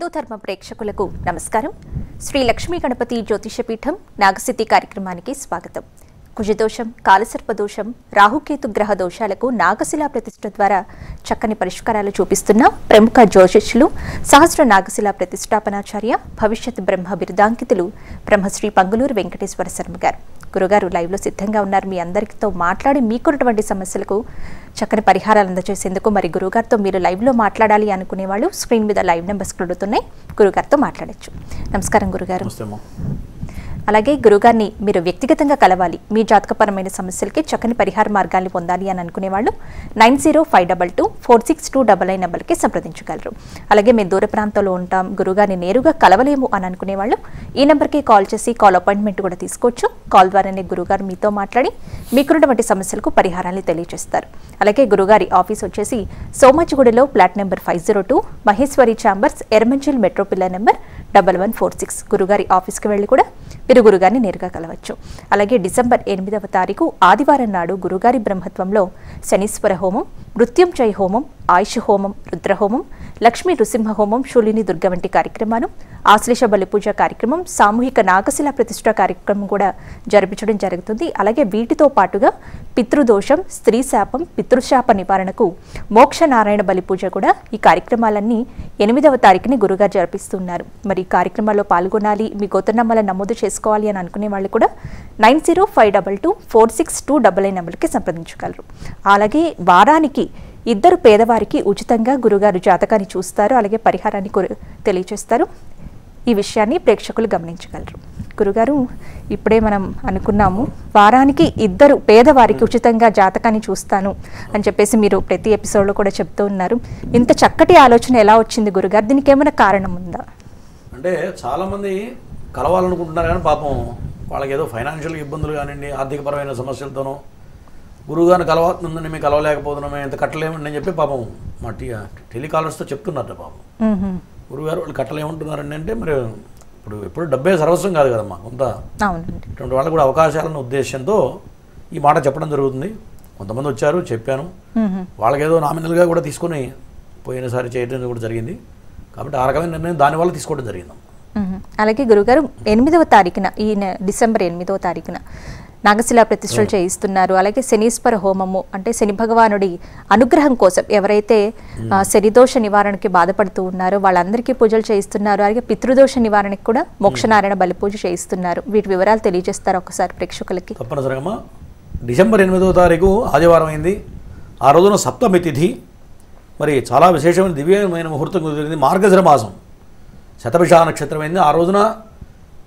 హిందూ ధర్మ ప్రేక్షకులకు నమస్కారం. శ్రీ లక్ష్మీ గణపతి జ్యోతిషపీఠం నాగసిద్ధి కార్యక్రమానికి స్వాగతం. కుజదోషం, కాలసర్పదోషం, రాహుకేతు గ్రహ దోషాలకు నాగశిలా ప్రతిష్ఠ ద్వారా చక్కని పరిష్కారాలు చూపిస్తున్న ప్రముఖ జ్యోతిష్యులు, సహస్ర నాగశిలా ప్రతిష్టాపనాచార్య, భవిష్యత్ బ్రహ్మ బిరుదాంకితులు బ్రహ్మశ్రీ పంగులూరు వెంకటేశ్వర శర్మ గారు. గురుగారు లైవ్లో సిద్ధంగా ఉన్నారు. మీ అందరితో మాట్లాడి మీకున్నటువంటి సమస్యలకు చక్కని పరిహారాలు అందజేసేందుకు. మరి గురుగారితో మీరు లైవ్లో మాట్లాడాలి అనుకునే వాళ్ళు స్క్రీన్ మీద లైవ్ నెంబర్స్ కొడుతున్నాయి, గురుగారితో మాట్లాడచ్చు. నమస్కారం గురుగారు. అలాగే గురుగారిని మీరు వ్యక్తిగతంగా కలవాలి, మీ జాతకపరమైన సమస్యలకి చక్కని పరిహార మార్గాన్ని పొందాలి అని అనుకునేవాళ్ళు 9052246299 నెంబర్కి సంప్రదించగలరు. అలాగే మేము దూర ప్రాంతంలో ఉంటాం, గురుగారిని నేరుగా కలవలేము అని అనుకునేవాళ్ళు ఈ నెంబర్కి కాల్ చేసి కాల్ అపాయింట్మెంట్ కూడా తీసుకోవచ్చు. కాల్ ద్వారానే గురుగారు మీతో మాట్లాడి మీకున్నటువంటి సమస్యలకు పరిహారాన్ని తెలియజేస్తారు. అలాగే గురుగారి ఆఫీస్ వచ్చేసి సోమాజిగూడలో flat number 502, Maheshwari chambers, Erramanzil metro pillar number 1146. గురుగారి ఆఫీస్కి వెళ్ళి కూడా మీరు గురుగారిని నేరుగా కలవచ్చు. అలాగే డిసెంబర్ 8వ తారీఖు ఆదివారం నాడు గురుగారి బ్రహ్మత్వంలో శనీశ్వర హోమం, మృత్యుంజయ హోమం, ఆయుష్ హోమం, రుద్రహోమం, లక్ష్మీ నృసింహ హోమం, శూలిని దుర్గ వంటి కార్యక్రమాలు, ఆశ్లేష బలిపూజ కార్యక్రమం, సామూహిక నాగశిలా ప్రతిష్ఠ కార్యక్రమం కూడా జరిపించడం జరుగుతుంది. అలాగే వీటితో పాటుగా పితృదోషం, స్త్రీ శాపం, పితృశాప నివారణకు మోక్ష నారాయణ బలిపూజ కూడా ఈ కార్యక్రమాలన్నీ 8వ తారీఖుని గురుగారు జరిపిస్తున్నారు. మరి ఈ కార్యక్రమాల్లో పాల్గొనాలి, మీ గోత్రనామాల నమోదు చేసుకోవాలి అని అనుకునే వాళ్ళు కూడా 9052246299 నెంబర్కి సంప్రదించగలరు. అలాగే వారానికి 2 పేదవారికి ఉచితంగా గురుగారు జాతకాన్ని చూస్తారు, అలాగే పరిహారాన్ని తెలియజేస్తారు. ఈ విషయాన్ని ప్రేక్షకులు గమనించగలరు. గురుగారు, ఇప్పుడే మనం అనుకున్నాము వారానికి 2 పేదవారికి ఉచితంగా జాతకాన్ని చూస్తాను అని చెప్పేసి మీరు ప్రతి ఎపిసోడ్లో కూడా చెప్తూ ఉన్నారు. ఇంత చక్కటి ఆలోచన ఎలా వచ్చింది గురుగారు? దీనికి ఏమైనా కారణం ఉందా? అంటే చాలామంది కలవాలనుకుంటున్నారు కానీ పాపం వాళ్ళకి ఏదో ఫైనాన్షియల్ ఇబ్బందులు కానివ్వండి, ఆర్థికపరమైన సమస్యలతోనో గురువుగారిని కలవాలని మేము కలవలేకపోతున్నామే, ఎంత కట్టలేమని అని చెప్పి పాపం మా టెలికాలర్స్తో చెప్తున్నారు. పాపం గురువుగారు వాళ్ళు కట్టలేమంటున్నారండి అంటే మరి ఎప్పుడు డబ్బే సర్వస్వం కాదు కదమ్మా, కొంత ఇటువంటి వాళ్ళకు కూడా అవకాశాలన్న ఉద్దేశంతో ఈ మాట చెప్పడం జరుగుతుంది. కొంతమంది వచ్చారు, చెప్పాను, వాళ్ళకేదో నామినల్గా కూడా తీసుకొని పోయినసారి చేయడం కూడా జరిగింది. కాబట్టి ఆ రకమైన నిర్ణయం దానివల్ల తీసుకోవడం జరిగింది. అలాగే గురుగారు 8వ తారీఖున, ఈ డిసెంబర్ 8వ తారీఖున నాగశిలా ప్రతిష్టలు చేయిస్తున్నారు. అలాగే శనీశ్వర హోమము, అంటే శని భగవానుడి అనుగ్రహం కోసం ఎవరైతే శనిదోష నివారణకి బాధపడుతూ ఉన్నారో వాళ్ళందరికీ పూజలు చేయిస్తున్నారు. అలాగే పితృదోష నివారణకి కూడా మోక్షనారాయణ బలిపూజ చేయిస్తున్నారు. వీటి వివరాలు తెలియజేస్తారు ఒకసారి ప్రేక్షకులకి? తప్పనిసరిగా. డిసెంబర్ 8వ తారీఖు ఆదివారం అయింది. ఆ రోజున సప్తమి తిథి, మరి చాలా విశేషమైన దివ్యమైన ముహూర్తం కుదిరింది. మార్గశిర మాసం, శతభిష నక్షత్రం అయింది. ఆ రోజున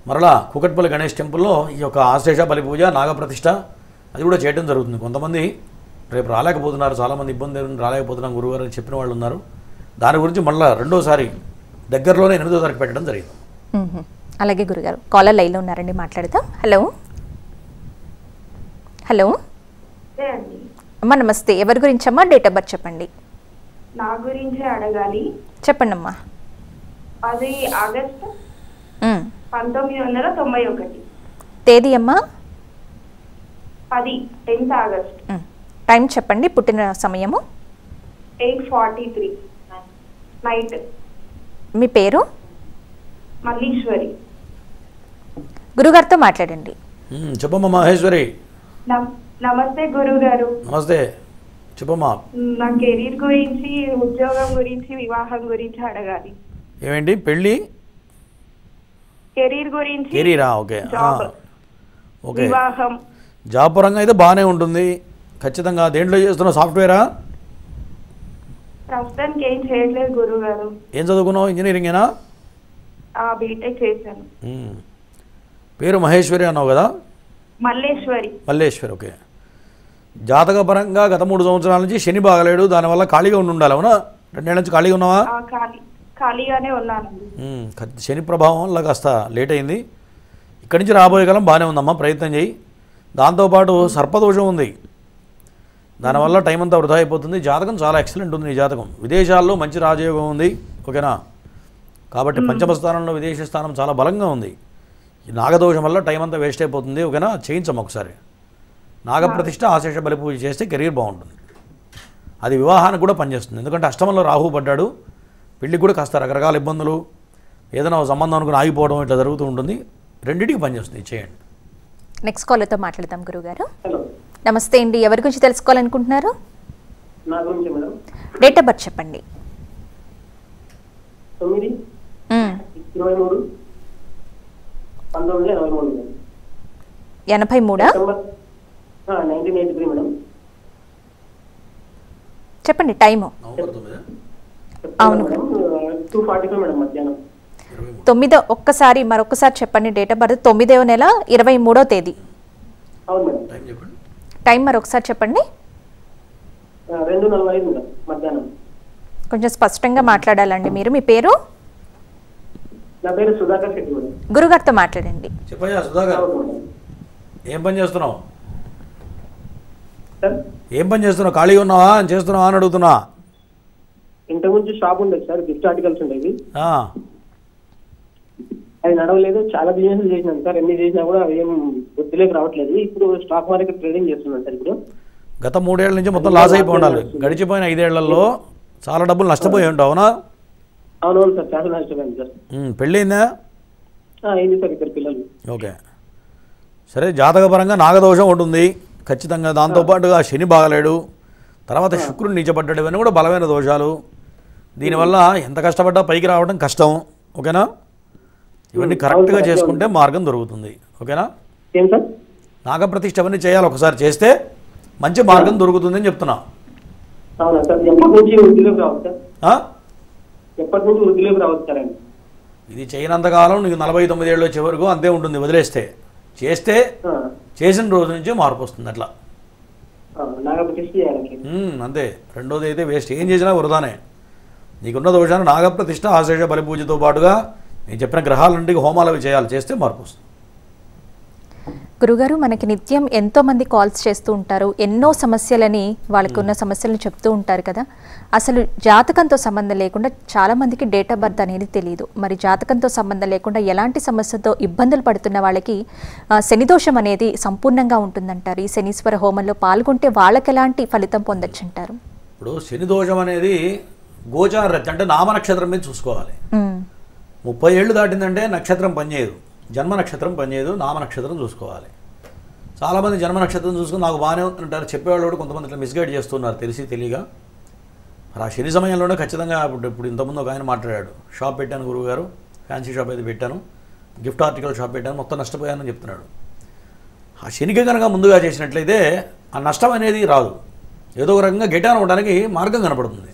మరలా కూకట్పల్లి గణేష్ టెంపుల్లో ఈ యొక్క ఆశ్లేష బలిపూజ, నాగప్రతిష్ఠ అది కూడా చేయడం జరుగుతుంది. కొంతమంది రేపు రాలేకపోతున్నారు, చాలామంది ఇబ్బంది రాలేకపోతున్నాం గురువుగారు అని చెప్పిన వాళ్ళు ఉన్నారు. దాని గురించి మళ్ళీ రెండోసారి దగ్గరలోనే 8వ తారీఖు పెట్టడం జరిగింది. అలాగే గురుగారు కాలర్ లైన్లో ఉన్నారండి, మాట్లాడదాం. హలో హలో అమ్మా, నమస్తే. ఎవరి గురించి అమ్మా? డేట్ ఆఫ్ బర్త్ చెప్పండి. నా గురించి అడగాలి. చెప్పండి అమ్మా. అది ఆగస్టు 1991. తేదీ అమ్మా? 10th August. టైం చెప్పండి, పుట్టిన సమయము? 8:43 నైట్. మీ పేరు? మల్లీశ్వరి. గురుగారితో మాట్లాడండి. చెప్పమ్మా మహేశ్వరి. నమస్తే గురుగారు. నమస్తే, చెప్పమ్మా. నా కెరీర్ గురించి, ఉద్యోగం గురించి, వివాహం గురించి అడగాలి. ఏమేంటి? పెళ్ళి, కెరీర్ గురించి. కెరీరా? Okay okay. వివాహం, జాబ్ పరంగా అయితే బాగానే ఉంటుంది ఖచ్చితంగా. దేంట్లో చేస్తున్నావు? సాఫ్ట్వేరా? ప్రస్తుతానికి ఏం చేయట్లేదు గురుగారు. ఏం చదువుకున్నావు? ఇంజనీరింగేనా? బీటెక్ చేశాను. పేరు మహేశ్వరి అన్నావు కదా? మల్లేశ్వరి. మల్లేశ్వరి, ఓకే. జాతకపరంగా గత 3 సంవత్సరాల నుంచి శని బాగలేడు, దానివల్ల ఖాళీగా ఉండాలి. అవునా? 2 ఏళ్ళ నుంచి ఖాళీగా ఉన్నావా? ఖాళీగానే ఉన్నానండి. శని ప్రభావం వల్ల కాస్త లేట్ అయింది. ఇక్కడి నుంచి రాబోయే కాలం బాగానే ఉందమ్మా, ప్రయత్నం చేయి. దాంతోపాటు సర్పదోషం ఉంది, దానివల్ల టైం అంతా వృధా అయిపోతుంది. జాతకం చాలా ఎక్సలెంట్ ఉంది నీ జాతకం. విదేశాల్లో మంచి రాజయోగం ఉంది, ఓకేనా? కాబట్టి పంచమ స్థానంలో విదేశీ స్థానం చాలా బలంగా ఉంది. ఈ నాగదోషం వల్ల టైం అంతా వేస్ట్ అయిపోతుంది, ఓకేనా? చేయించము ఒకసారి. నాగప్రతిష్ఠ, ఆశేష బలిపూజ చేస్తే కెరీర్ బాగుంటుంది. అది వివాహానికి కూడా పనిచేస్తుంది, ఎందుకంటే అష్టమంలో రాహు పడ్డాడు. పెళ్ళికి కూడా కాస్త రకరకాల ఇబ్బందులు, ఏదైనా ఒక సంబంధం అనుకుని ఆగిపోవడం ఇట్లా జరుగుతూ ఉంటుంది. రెండింటికి పనిచేస్తుంది, చేయండి. నెక్స్ట్ కాలర్తో మాట్లాడదాం గురుగారు. హలో, నమస్తే అండి, ఎవరి గురించి తెలుసుకోవాలనుకుంటున్నారు? నా గురించి మేడం. డేట్ ఆఫ్ బర్త్ చెప్పండి. 9/23/1983. 83 1983 మేడం. చెప్పండి టైము. నవంబర్ 9. అవును. మేడం 2:45 మేడం మధ్యాహ్నం. 9 మరొకసారి చెప్పండి. డేట్ ఆఫ్ బర్త్ 9వ నెల 23వ తేదీ. అవును మేడం. టైం చెప్పండి. టైం మరొకసారి చెప్పండి. 2:45 మేడం మధ్యాహ్నం. కొంచెం స్పష్టంగా మాట్లాడాలండి మీరు. మీ పేరు? నా పేరు సుధాకర్ శెట్టి మేడం. గురుగారితో మాట్లాడండి. చెప్పయ్యా సుధాకర్, అవును మేడం. ఏం పని చేస్తున్నావు? సార్, ఏం పని చేస్తున్నావు? ఖాళీగా ఉన్నావా, చేస్తున్నావా అని అడుగుతున్నా. ఇంతకుముందు షాప్ ఉండేది సార్, గిఫ్ట్ ఆర్టికల్స్ ఉండేవి. ఆ, అది నడవలేదు. చాలా బిజినెస్ చేసినాను సార్, ఎన్ని చేసినా కూడా ఏం వృద్ధిలోకి రావట్లేదు. ఇప్పుడు స్టాక్ మార్కెట్ ట్రేడింగ్ చేస్తున్నాను సార్. ఇప్పుడు గత 3 ఏళ్ల నుంచి మొత్తం లాస్ అయిపోయి ఉండాలి. గడిచిపోయిన 5 ఏళ్లలో చాలా డబ్బులు నష్టపోయి ఉంటావు, అవునా? అవునవును సార్, చాలా నష్టపోయింది సార్. పెళ్ళయిందా? అయింది సార్, 2 పిల్లలు. ఓకే, సరే. జాతకపరంగా నాగదోషం ఉంటుంది ఖచ్చితంగా. దాంతోపాటుగా శని బాగలేడు, తర్వాత శుక్రుడు నీచబడ్డాడు. ఇవన్నీ కూడా బలమైన దోషాలు. దీనివల్ల ఎంత కష్టపడ్డా పైకి రావడం కష్టం. ఓకేనా? ఇవన్నీ కరెక్ట్గా చేసుకుంటే మార్గం దొరుకుతుంది. ఓకేనా? ఏం సార్? నాగప్రతిష్ఠ అవన్నీ చేయాలి. ఒకసారి చేస్తే మంచి మార్గం దొరుకుతుందని చెప్తున్నా. అవునా సార్? ఎప్పటి నుంచి వృద్ధిలోకి రావచ్చు సార్? ఎప్పటి నుంచి వృద్ధిలోకి రావచ్చు సార్ అండి? ఇది చేయనంతకాలం నీకు 49 ఏళ్ళు వచ్చే వరకు అంతే ఉంటుంది. వదిలేస్తే చేస్తే చేసిన రోజు నుంచి మార్పు వస్తుంది. అట్లా నాగప్రతిష్ఠ చేయాలి అంతే. రెండోది అయితే వేస్ట్, ఏం చేసినా వృధానే. నీకున్న దోషాన్ని నాగప్రతిష్ఠ, ఆశేష బలిపూజతో పాటుగా నేను చెప్పిన గ్రహాలంటికి హోమాలు అవి చేయాలి. చేస్తే మార్పు వస్తుంది. గురుగారు, మనకి నిత్యం ఎంతో మంది కాల్స్ చేస్తూ ఉంటారు. ఎన్నో సమస్యలని, వాళ్ళకు ఉన్న సమస్యలను చెప్తూ ఉంటారు కదా. అసలు జాతకంతో సంబంధం లేకుండా చాలా మందికి డేట్ ఆఫ్ బర్త్ అనేది తెలియదు. మరి జాతకంతో సంబంధం లేకుండా ఎలాంటి సమస్యతో ఇబ్బందులు పడుతున్న వాళ్ళకి శని దోషం అనేది సంపూర్ణంగా ఉంటుందంటారు. ఈ శనీశ్వర హోమంలో పాల్గొంటే వాళ్ళకి ఎలాంటి ఫలితం పొందొచ్చు అంటారు? ఇప్పుడు శని దోషం అనేది గోచార అంటే నామ నక్షత్రం మీద చూసుకోవాలి. 30 ఏళ్ళు దాటిందంటే నక్షత్రం పనిచేయదు, జన్మ నక్షత్రం పనిచేయదు, నామ నక్షత్రం చూసుకోవాలి. చాలామంది జన్మ నక్షత్రం చూసుకుని నాకు బాగానే ఉంటుంటారు చెప్పేవాళ్ళు కూడా కొంతమంది ఇట్లా మిస్గైడ్ చేస్తున్నారు తెలిసి తెలియగా. మరి ఆ శని సమయంలోనే ఖచ్చితంగా ఇప్పుడు ఇంతకుముందు ఒక ఆయన మాట్లాడాడు, షాప్ పెట్టాను గురువుగారు, ఫ్యాన్సీ షాప్ అయితే పెట్టాను, గిఫ్ట్ ఆర్టికల్ షాప్ పెట్టాను, మొత్తం నష్టపోయానని చెప్తున్నాడు. ఆ శనికి కనుక ముందుగా చేసినట్లయితే ఆ నష్టం అనేది రాదు, ఏదో ఒక రకంగా గెటాన్ అవ్వడానికి మార్గం కనపడుతుంది.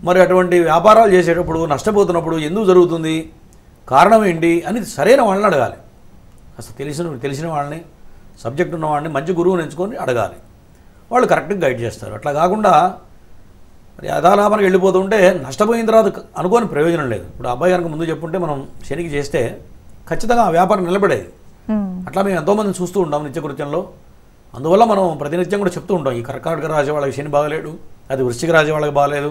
మరి అటువంటి వ్యాపారాలు చేసేటప్పుడు నష్టపోతున్నప్పుడు ఎందుకు జరుగుతుంది, కారణం ఏంటి అని సరైన వాళ్ళని అడగాలి. అసలు తెలిసిన వాళ్ళని, సబ్జెక్ట్ ఉన్న వాళ్ళని, మంచి గురువుని ఎంచుకొని అడగాలి. వాళ్ళు కరెక్ట్గా గైడ్ చేస్తారు. అట్లా కాకుండా మరి యథాలాభానికి వెళ్ళిపోతుంటే నష్టపోయిన తర్వాత అనుకోని ప్రయోజనం లేదు. ఇప్పుడు అబ్బాయి కనుక ముందు చెప్పుంటే మనం శనికి చేస్తే ఖచ్చితంగా ఆ వ్యాపారం నిలబడేది. అట్లా మేము ఎంతోమందిని చూస్తూ ఉంటాం నిత్యకృత్యంలో. అందువల్ల మనం ప్రతినిత్యం కూడా చెప్తూ ఉంటాం, ఈ కర్కాటక రాశి వాళ్ళకి శని బాగలేడు, అది వృశ్చిక రాశి వాళ్ళకి బాగలేదు,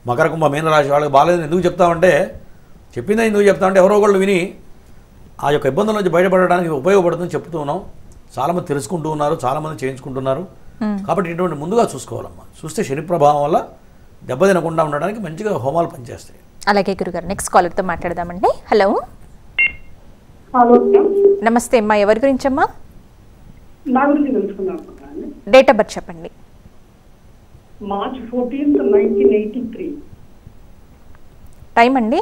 మకర కుంభ మీన రాశి వాళ్ళకి బాగలేదు. ఎందుకు చెప్తామంటే, చెప్పిందా ఎందుకు చెప్తామంటే ఎవరో ఒకళ్ళు విని ఆ యొక్క ఇబ్బందుల నుంచి బయటపడడానికి ఉపయోగపడుతుందని చెప్తూ ఉన్నాం. చాలామంది తెలుసుకుంటూ ఉన్నారు, చాలామంది చేయించుకుంటున్నారు. కాబట్టి ఇటువంటి ముందుగా చూసుకోవాలమ్మా. చూస్తే శని ప్రభావం వల్ల దెబ్బ తినకుండా ఉండడానికి మంచిగా హోమాలు పనిచేస్తాయి. అలాగే గురుగారు, నెక్స్ట్ కాలర్తో మాట్లాడదామండి. హలో, నమస్తే అమ్మా, ఎవరి గురించి అమ్మా? నా గురించి తెలుసుకుందాం. డేట్ ఆఫ్ బర్త్ చెప్పండి. March 14th, 1983. టైం అండి?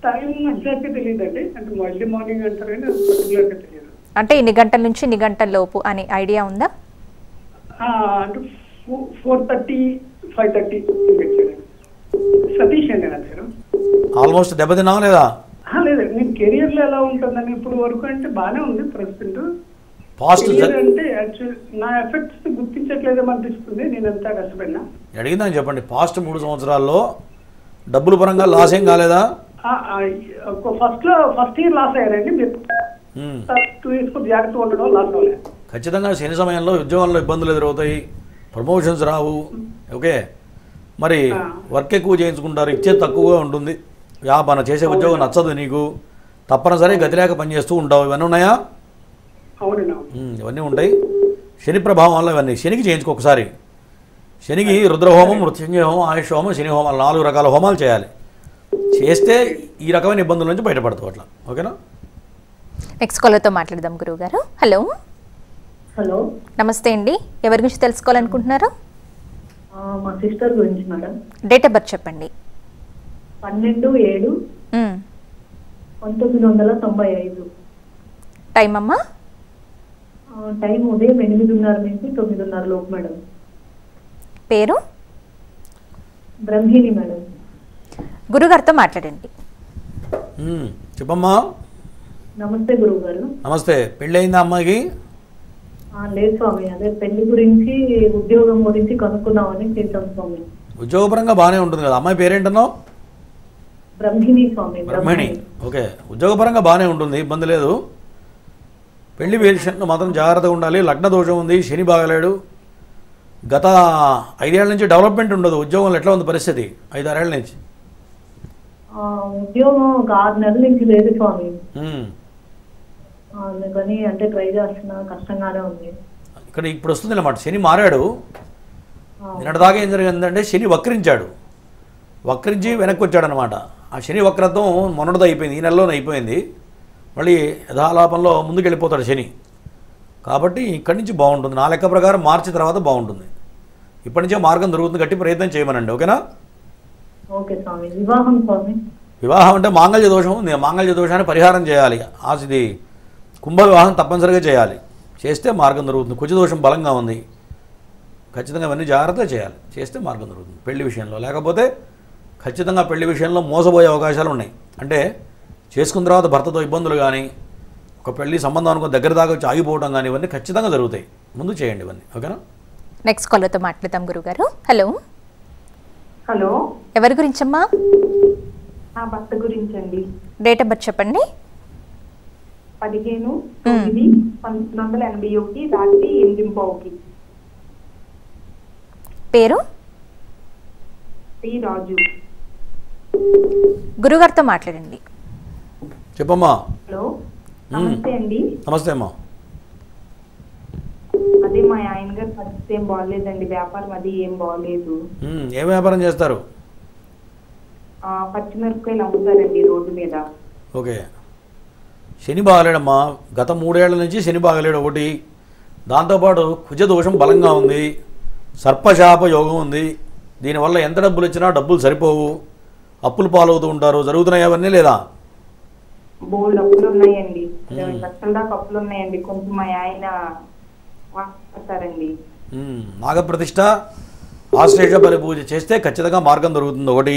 టైం ఎగ్జాక్ట్గా తెలియదండి, అంటే ఎర్లీ మార్నింగ్ అంటారు కానీ పర్టికులర్గా తెలియదు. అంటే ఇన్ని గంటల నుంచి ఇన్ని గంటల లోపు అని ఐడియా ఉందా? అంటే 4:30, 5:30 సతీష్ అండి నా పేరు. ఆల్మోస్ట్ దెబ్బతిన్నావా లేదా? లేదు, నేను కెరియర్లో ఎలా ఉంటుందని ఇప్పుడు వరకు అంటే బాగానే ఉంది ప్రస్తుతం. పాస్ట్ అంటే యాక్చువల్ నా ఎఫెక్ట్స్ గుర్తించట్లేదేమో అనిపిస్తుంది, నేను ఎంత కష్టపడినా. అడిగిందని చెప్పండి. పాస్ట్ 3 సంవత్సరాల్లో డబ్బుల పరంగా లాస్ ఏం కాలేదా? ఫస్ట్ ఇయర్ లాస్ అయ్యారండి. మీరు 2 years జాగ్రత్త ఉండడం లాస్ అవ్వలేదు. ఖచ్చితంగా శని సమయంలో ఉద్యోగంలో ఇబ్బందులు ఎదురవుతాయి, ప్రమోషన్స్ రావు. ఓకే, మరి వర్క్ ఎక్కువ చేయించుకుంటారు, ఇచ్చేది తక్కువగా ఉంటుంది, వ్యాపారం చేసే ఉద్యోగం నచ్చదు నీకు, తప్పనిసరి గతిలేక పనిచేస్తూ ఉంటావు. ఇవన్నీ ఉన్నాయా? ఇవన్నీ ఉంటాయి. శని ప్రభావం వల్ల ఇవన్నీ. శనికి చేయించుకో ఒకసారి. శనికి రుద్రహోమం, మృత్యుంజయ హోమం, ఆయుష్ హోమం, శని హోమాలు 4 రకాల హోమాలు చేయాలి. చేస్తే ఈ రకమైన ఇబ్బందుల నుంచి బయటపడతావు అట్లా. ఓకేనా? నెక్స్ట్ కాలర్తో మాట్లాడదాం గురువుగారు. హలో, హలో, నమస్తే అండి. ఎవరి గురించి తెలుసుకోవాలనుకుంటున్నారు? మా సిస్టర్ గురించి మేడం. డేట్ ఆఫ్ బర్త్ చెప్పండి. 12/7/1995. టైం అమ్మా? టైం ఉదయం 8:30 నుంచి 9:30 లోపు మేడం. పేరు? బ్రహ్మిణి మేడం. గురుగారితో మాట్లాడండి. చెప్పమ్మా. నమస్తే గురువు గారు. నమస్తే. పెళ్ళయిందా అమ్మాయికి? లేదు స్వామి, అదే పెళ్లి గురించి ఉద్యోగం గురించి కనుక్కుందామని చేశాం స్వామి. ఉద్యోగపరంగా బాగానే ఉంటుంది కదా. అమ్మాయి పేరేంటన్నావు? బ్రహ్మిణి స్వామి. బ్రహ్మిణి. ఓకే, ఉద్యోగపరంగా బాగానే ఉంటుంది, ఇబ్బంది లేదు. పెళ్లి విషయంలో మాత్రం జాగ్రత్తగా ఉండాలి. లగ్న దోషం ఉంది, శని బాగలేడు. గత 5 ఏళ్ల నుంచి డెవలప్మెంట్ ఉండదు. ఉద్యోగంలో ఎట్లా ఉంది పరిస్థితి 5-6 ఏళ్ల నుంచి? ఉద్యోగం ఒక 6 నెలల నుంచి లేదు స్వామి. అందుకని అంటే ట్రై చేస్తున్నా, కష్టంగానే ఉంది. ఇక్కడ ఇప్పుడు వస్తుంది అన్నమాట. శని మారాడు. నిన్నటిదాకా ఏం జరిగిందంటే శని వక్రించాడు. వక్రించి వెనక్కి వచ్చాడనమాట. ఆ శని వక్రత్వం మొన్నటితో అయిపోయింది, ఈ నెలలోనే అయిపోయింది. మళ్ళీ యథాలాపంలో ముందుకు వెళ్ళిపోతాడు శని. కాబట్టి ఇక్కడి నుంచి బాగుంటుంది. నా లెక్క ప్రకారం మార్చి తర్వాత బాగుంటుంది. ఇప్పటి నుంచే మార్గం దొరుకుతుంది. గట్టి ప్రయత్నం చేయమనండి. ఓకేనా? ఓకే స్వామి. వివాహం స్వామి? వివాహం అంటే మాంగళ్య దోషం ఉంది. మాంగళ్య దోషాన్ని పరిహారం చేయాలి. ఇది కుంభ వివాహం తప్పనిసరిగా చేయాలి. చేస్తే మార్గం దొరుకుతుంది. కుజ దోషం బలంగా ఉంది. ఖచ్చితంగా ఇవన్నీ జాగ్రత్తగా చేయాలి. చేస్తే మార్గం దొరుకుతుంది పెళ్లి విషయంలో. లేకపోతే ఖచ్చితంగా పెళ్లి విషయంలో మోసపోయే అవకాశాలు ఉన్నాయి. అంటే చేసుకున్న తర్వాత భర్తతో ఇబ్బందులు కానీ, ఒక పెళ్లి సంబంధం అనుకో దగ్గర దాకా వచ్చి ఆగిపోవడం కానీ, ఇవన్నీ ఖచ్చితంగా జరుగుతాయి. ముందు చేయండి ఇవన్నీ. ఓకేనా? నెక్స్ట్ కాలర్తో మాట్లాడతాం గురుగారు. హలో, హలో, ఎవరి గురించమ్మా? నా భర్త గురించి అండి. డేట్ ఆఫ్ బర్త్ చెప్పండి. 15/9/1981 రాత్రి 8:15. పేరు? టి రాజు. గురుగారితో మాట్లాడండి. చెప్పమ్మా. హలో, నమస్తే అండి. నమస్తే అమ్మా. అదే మా ఆయన గారి పరిస్థితి ఏం బాగలేదండి. వ్యాపారం అది ఏం బాగలేదు. ఏం వ్యాపారం చేస్తారు? పచ్చిమిరపకాయలు అమ్ముతారండి రోడ్డు మీద. ఓకే. శని బాగలేడమ్మా. గత 3 ఏళ్ల నుంచి శని బాగలేడు ఒకటి. దాంతోపాటు కుజ దోషం బలంగా ఉంది. సర్పశాప యోగం ఉంది. దీనివల్ల ఎంత డబ్బులు ఇచ్చినా డబ్బులు సరిపోవు. అప్పులు పాలవుతూ ఉంటారు. జరుగుతున్నాయి అవన్నీ లేదా? బోల్డ్ అప్పులు ఉన్నాయండి. 20 లక్షల దాకా అప్పులు ఉన్నాయండి. కొంచెం మా ఆయన వాడతారండి. నాగప్రతిష్ఠ ఆశ్లేష బలి పూజ చేస్తే ఖచ్చితంగా మార్గం దొరుకుతుంది. ఒకటి.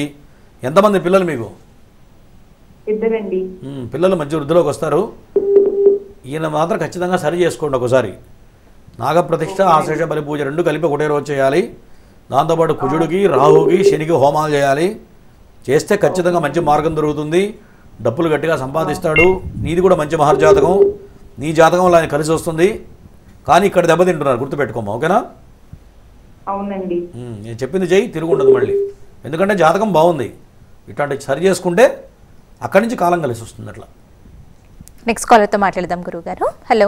ఎంతమంది పిల్లలు మీకు? 2 అండి. పిల్లలు మంచి వృద్ధిలోకి వస్తారు. ఈయన మాత్రం ఖచ్చితంగా సరి చేసుకోండి ఒకసారి. నాగప్రతిష్ఠ ఆశ్లేష బలి పూజ 2 కలిపి ఒకటే రోజు చేయాలి. దాంతోపాటు కుజుడికి, రాహుకి, శనికి హోమాలు చేయాలి. చేస్తే ఖచ్చితంగా మంచి మార్గం దొరుకుతుంది. డబ్బులు గట్టిగా సంపాదిస్తాడు. నీది కూడా మంచి మహర్జాతకం. నీ జాతకంలో ఆయన కలిసి వస్తుంది. కానీ ఇక్కడ దెబ్బతింటున్నారు, గుర్తుపెట్టుకోమా. ఓకేనా? అవునండి. నేను చెప్పింది చెయ్యి, తిరుగుండదు మళ్ళీ. ఎందుకంటే జాతకం బాగుంది. ఇట్లాంటి సరి చేసుకుంటే అక్కడి నుంచి కాలం కలిసి వస్తుంది. అట్లా. నెక్స్ట్ కాలర్తో మాట్లాడదాం గురుగారు. హలో,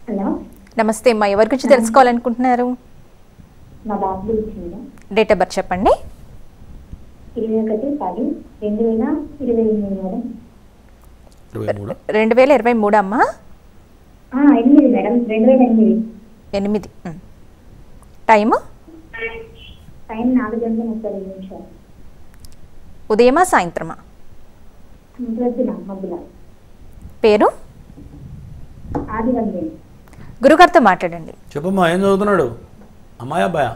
హలో, నమస్తే అమ్మా. ఎవరి గురించి తెలుసుకోవాలనుకుంటున్నారు? మా బాబు గురించి. డేట్ ఆఫ్ బర్త్ చెప్పండి. 21/10/2023 మేడం. 2023 అమ్మా? 8 మేడం, 2008. 8. టైము? టైం 4:35. ఉదయమా సాయంత్రమా? మధ్యలో. పేరు? ఆదివందే. గురుగారితో మాట్లాడండి. చెప్పమ్మా. ఏం చదువుతున్నాడు? అమ్మాయి అబ్బాయా?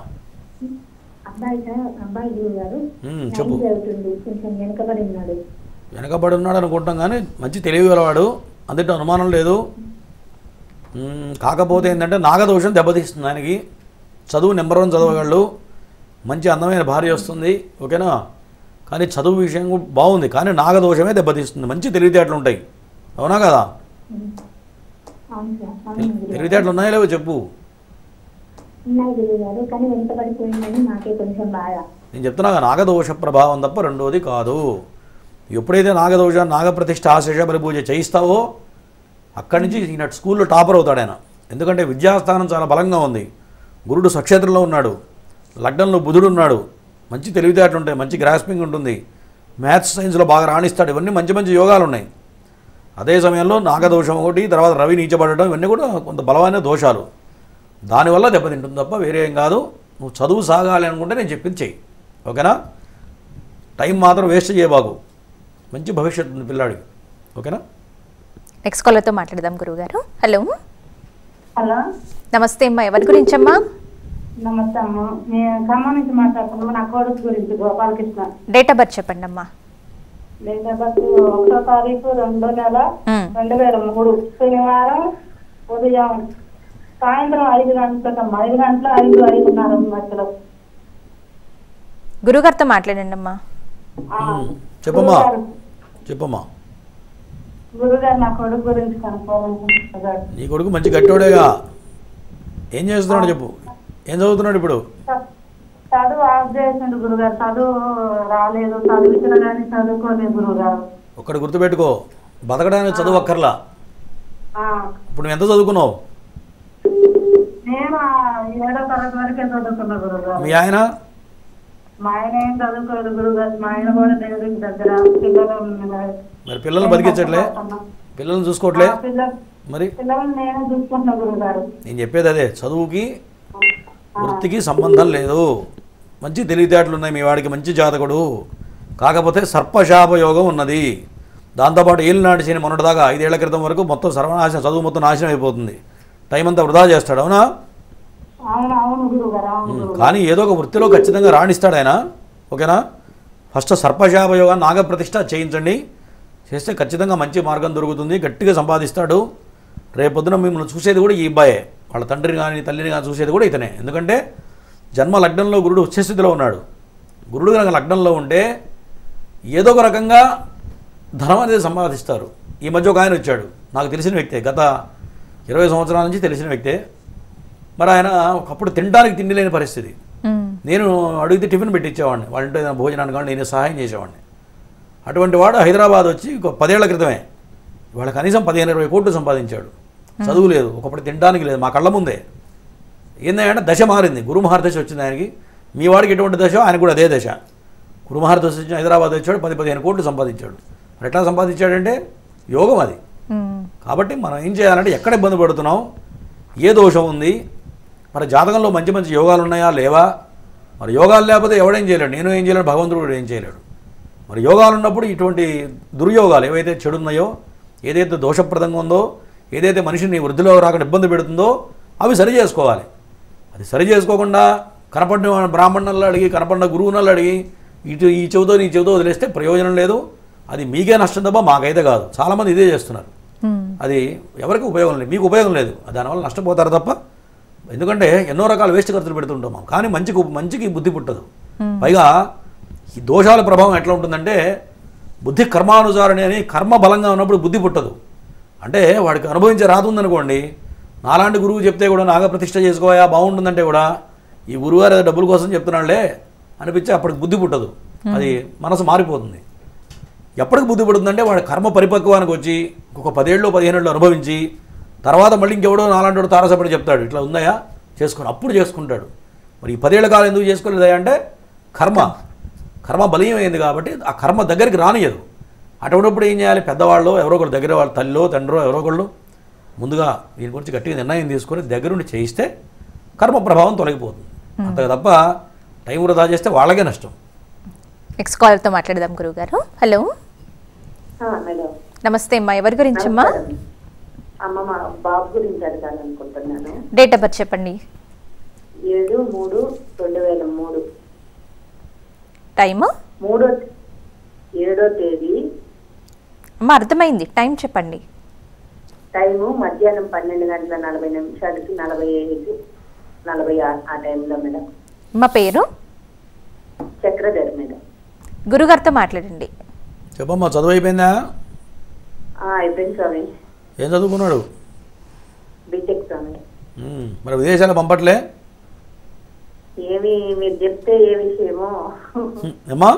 అబ్బాయి గురువు గారు. చెప్పు. చదువుతుంది, కొంచెం వెనకబడి ఉన్నాడు. వెనకబడి ఉన్నాడు అనుకుంటాం కానీ మంచి తెలివి గలవాడు, అందులో అనుమానం లేదు. కాకపోతే ఏంటంటే నాగదోషం దెబ్బతీస్తుంది ఆయనకి. చదువు నెంబర్ 1 చదవగలడు. మంచి అందమైన భార్య వస్తుంది. ఓకేనా? కానీ చదువు విషయం కూడా బాగుంది, కానీ నాగదోషమే దెబ్బతీస్తుంది. మంచి తెలివితేటలు ఉంటాయి. అవునా కదా? తెలివితేటలు ఉన్నాయో లేవో చెప్పు. ఉన్నాయి గురువు గారు, కానీ వెనకబడిపోయిందని నాకే కొంచెం బాధ. నేను చెప్తున్నా నాగదోష ప్రభావం తప్ప రెండోది కాదు. ఎప్పుడైతే నాగప్రతిష్ఠ ఆశ్లేష బలి పూజ చేయిస్తావో అక్కడి నుంచి ఈయన స్కూల్లో టాపర్ అవుతాడు ఆయన. ఎందుకంటే విద్యాస్థానం చాలా బలంగా ఉంది. గురుడు స్వక్షేత్రంలో ఉన్నాడు. లగ్నంలో బుధుడు ఉన్నాడు. మంచి తెలివితేటలు ఉంటాయి, మంచి గ్రాస్పింగ్ ఉంటుంది. మ్యాథ్స్ సైన్స్లో బాగా రాణిస్తాడు. ఇవన్నీ మంచి మంచి యోగాలు ఉన్నాయి. అదే సమయంలో నాగదోషం ఒకటి, తర్వాత రవి నీచబడటం, ఇవన్నీ కూడా కొంత బలమైన దోషాలు. దానివల్ల దెబ్బతింటుంది తప్ప వేరే ఏం కాదు. నువ్వు చదువు సాగాలి అనుకుంటే నేను చెప్పింది చెయ్యి, ఓకేనా? టైం మాత్రం వేస్ట్ చేయబాకు. మంచి భవిష్యత్తు ఉంది పిల్లాడికి, ఓకేనా? నెక్స్ట్ కాలర్తో మాట్లాడదాం గురువుగారు. హలో హలో, నమస్తే అమ్మా, ఎవరి గురించమ్మా? నమస్తే అమ్మ. నేను ఖమ్మం నుంచి మాట్లాడుతున్నాము. నా కొడుకు గురించి గోపాలకృష్ణ. డేట్ ఆఫ్ బర్త్ చెప్పండి అమ్మా. డేట్ ఆఫ్ బర్త్ 1వ తారీఖు 2వ నెల 2003 శనివారం ఉదయం సాయంత్రం 5 గంటలకమ్మా. 5 గంటల 5:05 మధ్యలో. గురుగారితో మాట్లాడండి అమ్మా. చెప్పమ్మా చెప్పమ్మా. గురుగారు నా కొడుకు గురించి కనుక్కోవాలనుకుంటున్నారు. నీ కొడుకు మంచి గట్టోడేగా. ఏం చేస్తున్నాడు చెప్పు, ఏం చదువుతున్నాడు ఇప్పుడు? చదువు ఆఫ్ చేసిండు గురుగారు. చదువు రాలేదు, చదివించిన కానీ చదువుకోలేదు గురుగారు. ఒక్కటి గుర్తుపెట్టుకో, బతకడానికి చదువు అక్కర్లా. ఆ, ఇప్పుడు నువ్వు ఎంత చదువుకున్నావు? నేను 7వ తరగతి వరకే చదువుకున్నా గురుగారు. మీ ఆయన? మా ఆయన ఏం చదువుకోలేదు గురుగారు. మా ఆయన కూడా దేవుడికి దగ్గర పిల్లలు మరి పిల్లల్ని బతికించట్లే, పిల్లల్ని చూసుకోవట్లే మరి? పిల్లలు నేను చూసుకుంటున్నా గురుగారు. నేను చెప్పేది అదే, చదువుకి వృత్తికి సంబంధం లేదు. మంచి తెలివితేటలు ఉన్నాయి మీ వాడికి, మంచి జాతకుడు. కాకపోతే సర్పశాప యోగం ఉన్నది. దాంతోపాటు ఏలినాటి శని మొన్నటిదాకా 5 ఏళ్ల క్రితం వరకు మొత్తం సర్వనాశనం, చదువు మొత్తం నాశనం అయిపోతుంది. టైం అంతా వృధా చేస్తాడు, అవునా? అవును అవును గురుగారు, అవును. కానీ ఏదో ఒక వృత్తిలో ఖచ్చితంగా రాణిస్తాడు ఆయన, ఓకేనా? ఫస్ట్ సర్పశాప యోగాన్ని నాగప్రతిష్ఠ చేయించండి. చేస్తే ఖచ్చితంగా మంచి మార్గం దొరుకుతుంది, గట్టిగా సంపాదిస్తాడు. రేపొద్దున మిమ్మల్ని చూసేది కూడా ఈ అబ్బాయే. వాళ్ళ తండ్రిని కానీ తల్లిని కానీ చూసేది కూడా ఇతనే. ఎందుకంటే జన్మ లగ్నంలో గురుడు ఉచ్చస్థితిలో ఉన్నాడు. గురుడు కనుక లగ్నంలో ఉంటే ఏదో ఒక రకంగా ధనం అనేది సంపాదిస్తారు. ఈ మధ్య ఒక ఆయన వచ్చాడు, నాకు తెలిసిన వ్యక్తే, గత 20 సంవత్సరాల నుంచి తెలిసిన వ్యక్తే. మరి ఆయన ఒకప్పుడు తినడానికి తిండి లేని పరిస్థితి. నేను అడిగితే టిఫిన్ పెట్టించేవాడిని, వాళ్ళ ఇంట్లో ఏదైనా భోజనాన్ని కానీ నేను సహాయం చేసేవాడిని. అటువంటి వాడు హైదరాబాద్ వచ్చి 10 ఏళ్ల క్రితమే వాళ్ళ కనీసం 15-20 కోట్లు సంపాదించాడు. చదువు లేదు, ఒకప్పుడు తినడానికి లేదు, మా కళ్ళ ముందే. ఏంటంటే దశ మారింది, గురుమహార దశ వచ్చింది ఆయనకి. మీ వాడికి ఎటువంటి దశ, ఆయన కూడా అదే దశ. గురుమహార దశ వచ్చి హైదరాబాద్ వచ్చాడు, 10-15 కోట్లు సంపాదించాడు. మరి ఎట్లా సంపాదించాడంటే యోగం అది. కాబట్టి మనం ఏం చేయాలంటే ఎక్కడ ఇబ్బంది పడుతున్నాం, ఏ దోషం ఉంది, మరి జాతకంలో మంచి మంచి యోగాలు ఉన్నాయా లేవా? మరి యోగాలు లేకపోతే ఎవడేం చేయలేడు, నేను ఏం చేయలేడు, భగవంతుడు కూడా ఏం చేయలేడు. మరి యోగాలు ఉన్నప్పుడు ఇటువంటి దుర్యోగాలు ఏవైతే చెడున్నాయో, ఏదైతే దోషప్రదంగా ఉందో, ఏదైతే మనిషిని వృద్ధిలో రాకుండా ఇబ్బంది పెడుతుందో అవి సరి చేసుకోవాలి. అది సరి చేసుకోకుండా కనపడిన బ్రాహ్మణులు అడిగి, కనపడిన గురువునల్ని అడిగి ఇటు ఈ చెబుతో నీ చెబుతో వదిలేస్తే ప్రయోజనం లేదు. అది మీకే నష్టం తప్ప మాకైతే కాదు. చాలామంది ఇదే చేస్తున్నారు. అది ఎవరికి ఉపయోగం లేదు, మీకు ఉపయోగం లేదు, దానివల్ల నష్టపోతారు తప్ప. ఎందుకంటే ఎన్నో రకాల వేస్ట్ ఖర్చులు పెడుతుంటాం, కానీ మంచికి బుద్ధి పుట్టదు. పైగా ఈ దోషాల ప్రభావం ఎట్లా ఉంటుందంటే, బుద్ధి కర్మానుసారణి అని, కర్మ బలంగా ఉన్నప్పుడు బుద్ధి పుట్టదు. అంటే వాడికి అనుభవించే రాదు ఉందనుకోండి, నాలాంటి గురువు చెప్తే కూడా నాగప్రతిష్ఠ చేసుకోయా బాగుంటుందంటే కూడా ఈ గురువుగారు డబ్బుల కోసం చెప్తున్నాడులే అనిపించి అప్పటికి బుద్ధి పుట్టదు. అది మనసు మారిపోతుంది. ఎప్పటికి బుద్ధి పుడుతుందంటే వాడి కర్మ పరిపక్వానికి వచ్చి ఒక 10 ఏళ్ళు 15 ఏళ్ళు అనుభవించి తర్వాత మళ్ళీ ఇంకెవడో నాలాంటి వాడు తారసపడి చెప్తాడు ఇట్లా ఉందయా చేసుకొని, అప్పుడు చేసుకుంటాడు. మరి ఈ 10 ఏళ్ల కాలం ఎందుకు చేసుకోలేదా అంటే కర్మ బలీయమైంది కాబట్టి ఆ కర్మ దగ్గరికి రానియదు. అటువంటిప్పుడు ఏం చేయాలి, పెద్దవాళ్ళు ఎవరో ఒకరు దగ్గర, వాళ్ళ తల్లిలో తండ్రో ఎవరో ఒకళ్ళు ముందుగా దీని గురించి గట్టిగా నిర్ణయం తీసుకొని దగ్గరుండి చేయిస్తే కర్మ ప్రభావం తొలగిపోతుంది. అంతే తప్ప టైం వృధా చేస్తే వాళ్ళకే నష్టం. నెక్స్ట్ కాలర్తో మాట్లాడదాం గురువుగారు. హలో మేడం, నమస్తే అమ్మా, ఎవరి గురించి అమ్మా? అమ్మ మా బాబు గురించి అడగాలనుకుంటున్నాను. డేట్ ఆఫ్ బర్త్ చెప్పండి. 7/3/2003. టైము 7వ తేదీ. అమ్మా అర్థమైంది, టైం చెప్పండి. టైము మధ్యాహ్నం 12:40 45-46 ఆ టైంలో మేడం. మా పేరు చక్రధర్ మేడం. గురుగారితో మాట్లాడండి. చెప్పమ్మా, చదువు అయిపోయిందా? అయిపోయింది స్వామి. ఏం చదువుకున్నాడు? బీటెక్ స్వామి. మరి విదేశాలు పంపట్లే? ఏమి మీరు చెప్తే ఏ విషయమో ఏమ్మా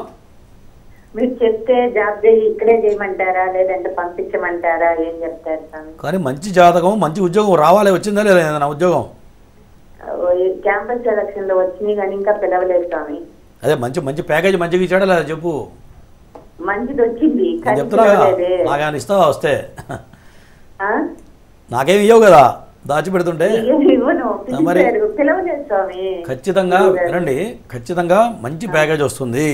మీరు చెప్తే జాబ్ చేయి ఇక్కడే చేయమంటారా లేదంటే పంపించమంటారా, ఏం చెప్తారు స్వామి? కానీ మంచి జాతకం, మంచి ఉద్యోగం రావాలి. వచ్చిందా లేదా ఏదైనా ఉద్యోగం? క్యాంపస్ సెలక్షన్ లో వచ్చినాయి కానీ ఇంకా పిలవలేదు స్వామి. అదే మంచి ప్యాకేజ్ మంచిగా ఇచ్చాడా లేదా చెప్పు. మంచిది వచ్చింది. నేను చెప్తున్నా నాకేమైనా ఇస్తావా వస్తే? నాకేమి ఇవ్వవు కదా దాచిపెడుతుంటే. మరి ఖచ్చితంగా వినండి, ఖచ్చితంగా మంచి ప్యాకేజ్ వస్తుంది.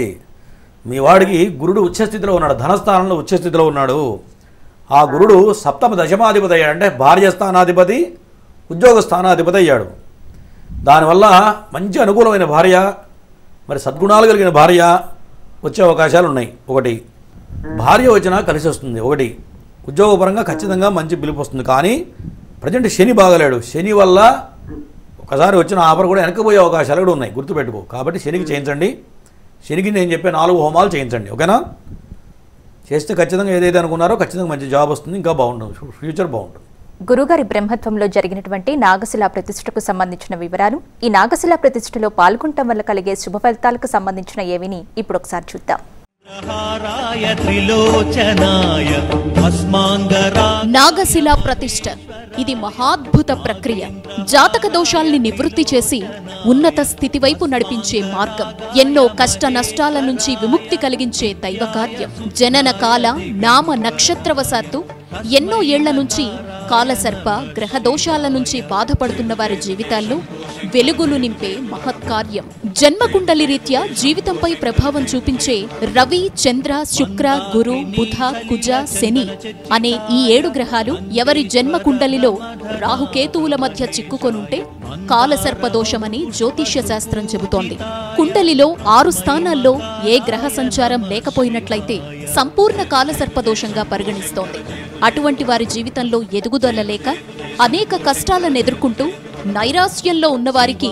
మీ వాడికి గురుడు ఉచ్చస్థితిలో ఉన్నాడు, ధనస్థానంలో ఉచ్చస్థితిలో ఉన్నాడు. ఆ గురుడు సప్తమ దశమాధిపతి అయ్యాడు, అంటే భార్య స్థానాధిపతి, ఉద్యోగ స్థానాధిపతి అయ్యాడు. దానివల్ల మంచి అనుకూలమైన భార్య, మరి సద్గుణాలు కలిగిన భార్య వచ్చే అవకాశాలు ఉన్నాయి. ఒకటి, భార్య వచ్చినా కలిసి వస్తుంది. ఒకటి, ఉద్యోగపరంగా ఖచ్చితంగా మంచి పిలుపు వస్తుంది. కానీ ప్రజెంట్ శని బాగలేడు, శని వల్ల ఒకసారి వచ్చిన ఆఫర్ కూడా వెనకపోయే అవకాశాలు కూడా ఉన్నాయి, గుర్తుపెట్టుకో. కాబట్టి శనికి చేయించండి, శనికి నేను చెప్పే 4 హోమాలు చేయించండి, ఓకేనా? చేస్తే ఖచ్చితంగా ఏదైతే అనుకున్నారో ఖచ్చితంగా మంచి జాబ్ వస్తుంది, ఇంకా బాగుంటుంది, ఫ్యూచర్ బాగుంటుంది. గురుగారి బ్రహ్మత్వంలో జరిగినటువంటి నాగశిలా ప్రతిష్ఠకు సంబంధించిన వివరాలు, ఈ నాగశిలా ప్రతిష్ఠలో పాల్గొనటం వల్ల కలిగే శుభ ఫలితాలకు సంబంధించిన ఏవిని ఇప్పుడు ఒకసారి చూద్దాం. నాగశిలా ప్రతిష్ఠ ఇది మహాద్భుత ప్రక్రియ. జాతక దోషాల్ని నివృత్తి చేసి ఉన్నత స్థితి వైపు నడిపించే మార్గం. ఎన్నో కష్ట నష్టాల నుంచి విముక్తి కలిగించే దైవ కార్యం. జనన కాల నామ నక్షత్రవశాత్తు ఎన్నో ఏళ్ల నుంచి కాలసర్ప గ్రహ దోషాల నుంచి బాధపడుతున్న వారి జీవితాల్లో వెలుగులు నింపే మహత్కార్యం. జన్మకుండలి రీత్యా జీవితంపై ప్రభావం చూపించే రవి, చంద్ర, శుక్ర, గురు, బుధ, కుజ, శని అనే ఈ 7 గ్రహాలు ఎవరి జన్మకుండలిలో రాహుకేతువుల మధ్య చిక్కుకొనుంటే కాలసర్పదోషమని జ్యోతిష్య శాస్త్రం చెబుతోంది. కుండలిలో 6 స్థానాల్లో ఏ గ్రహ సంచారం లేకపోయినట్లయితే సంపూర్ణ కాలసర్పదోషంగా పరిగణిస్తోంది. అటువంటి వారి జీవితంలో ఎదుగుదల లేక అనేక కష్టాలను ఎదుర్కొంటూ నైరాశ్యంలో ఉన్నవారికి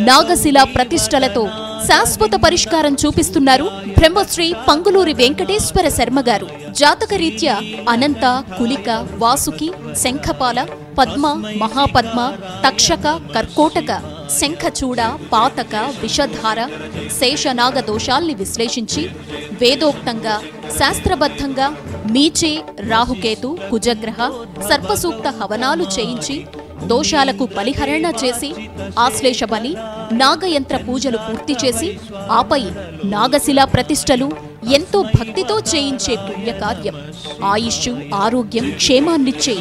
నాగశిలా ప్రతిష్టలతో శాశ్వత పరిష్కారం చూపిస్తున్నారు బ్రహ్మశ్రీ పంగులూరి వెంకటేశ్వర శర్మ గారు. జాతకరీత్యా అనంత, కులిక, వాసుకి, శంఖపాల, పద్మ, మహాపద్మ, తక్షక, కర్కోటక, శంఖచూడ, పాతక, విషధార, శేషనాగ దోషాల్ని విశ్లేషించి వేదోక్తంగా శాస్త్రబద్ధంగా మీచే, రాహుకేతు, కుజగ్రహ, సర్పసూక్త హవనాలు చేయించి దోషాలకు బలిహరణ చేసి ఆశ్లేష బలి, నాగయంత్ర పూజలు పూర్తి చేసి ఆపై నాగశిలా ప్రతిష్టలు ఎంతో భక్తితో చేయించే పుణ్యకార్యం. ఆయుష్షు, ఆరోగ్యం, క్షేమాన్నిచ్చే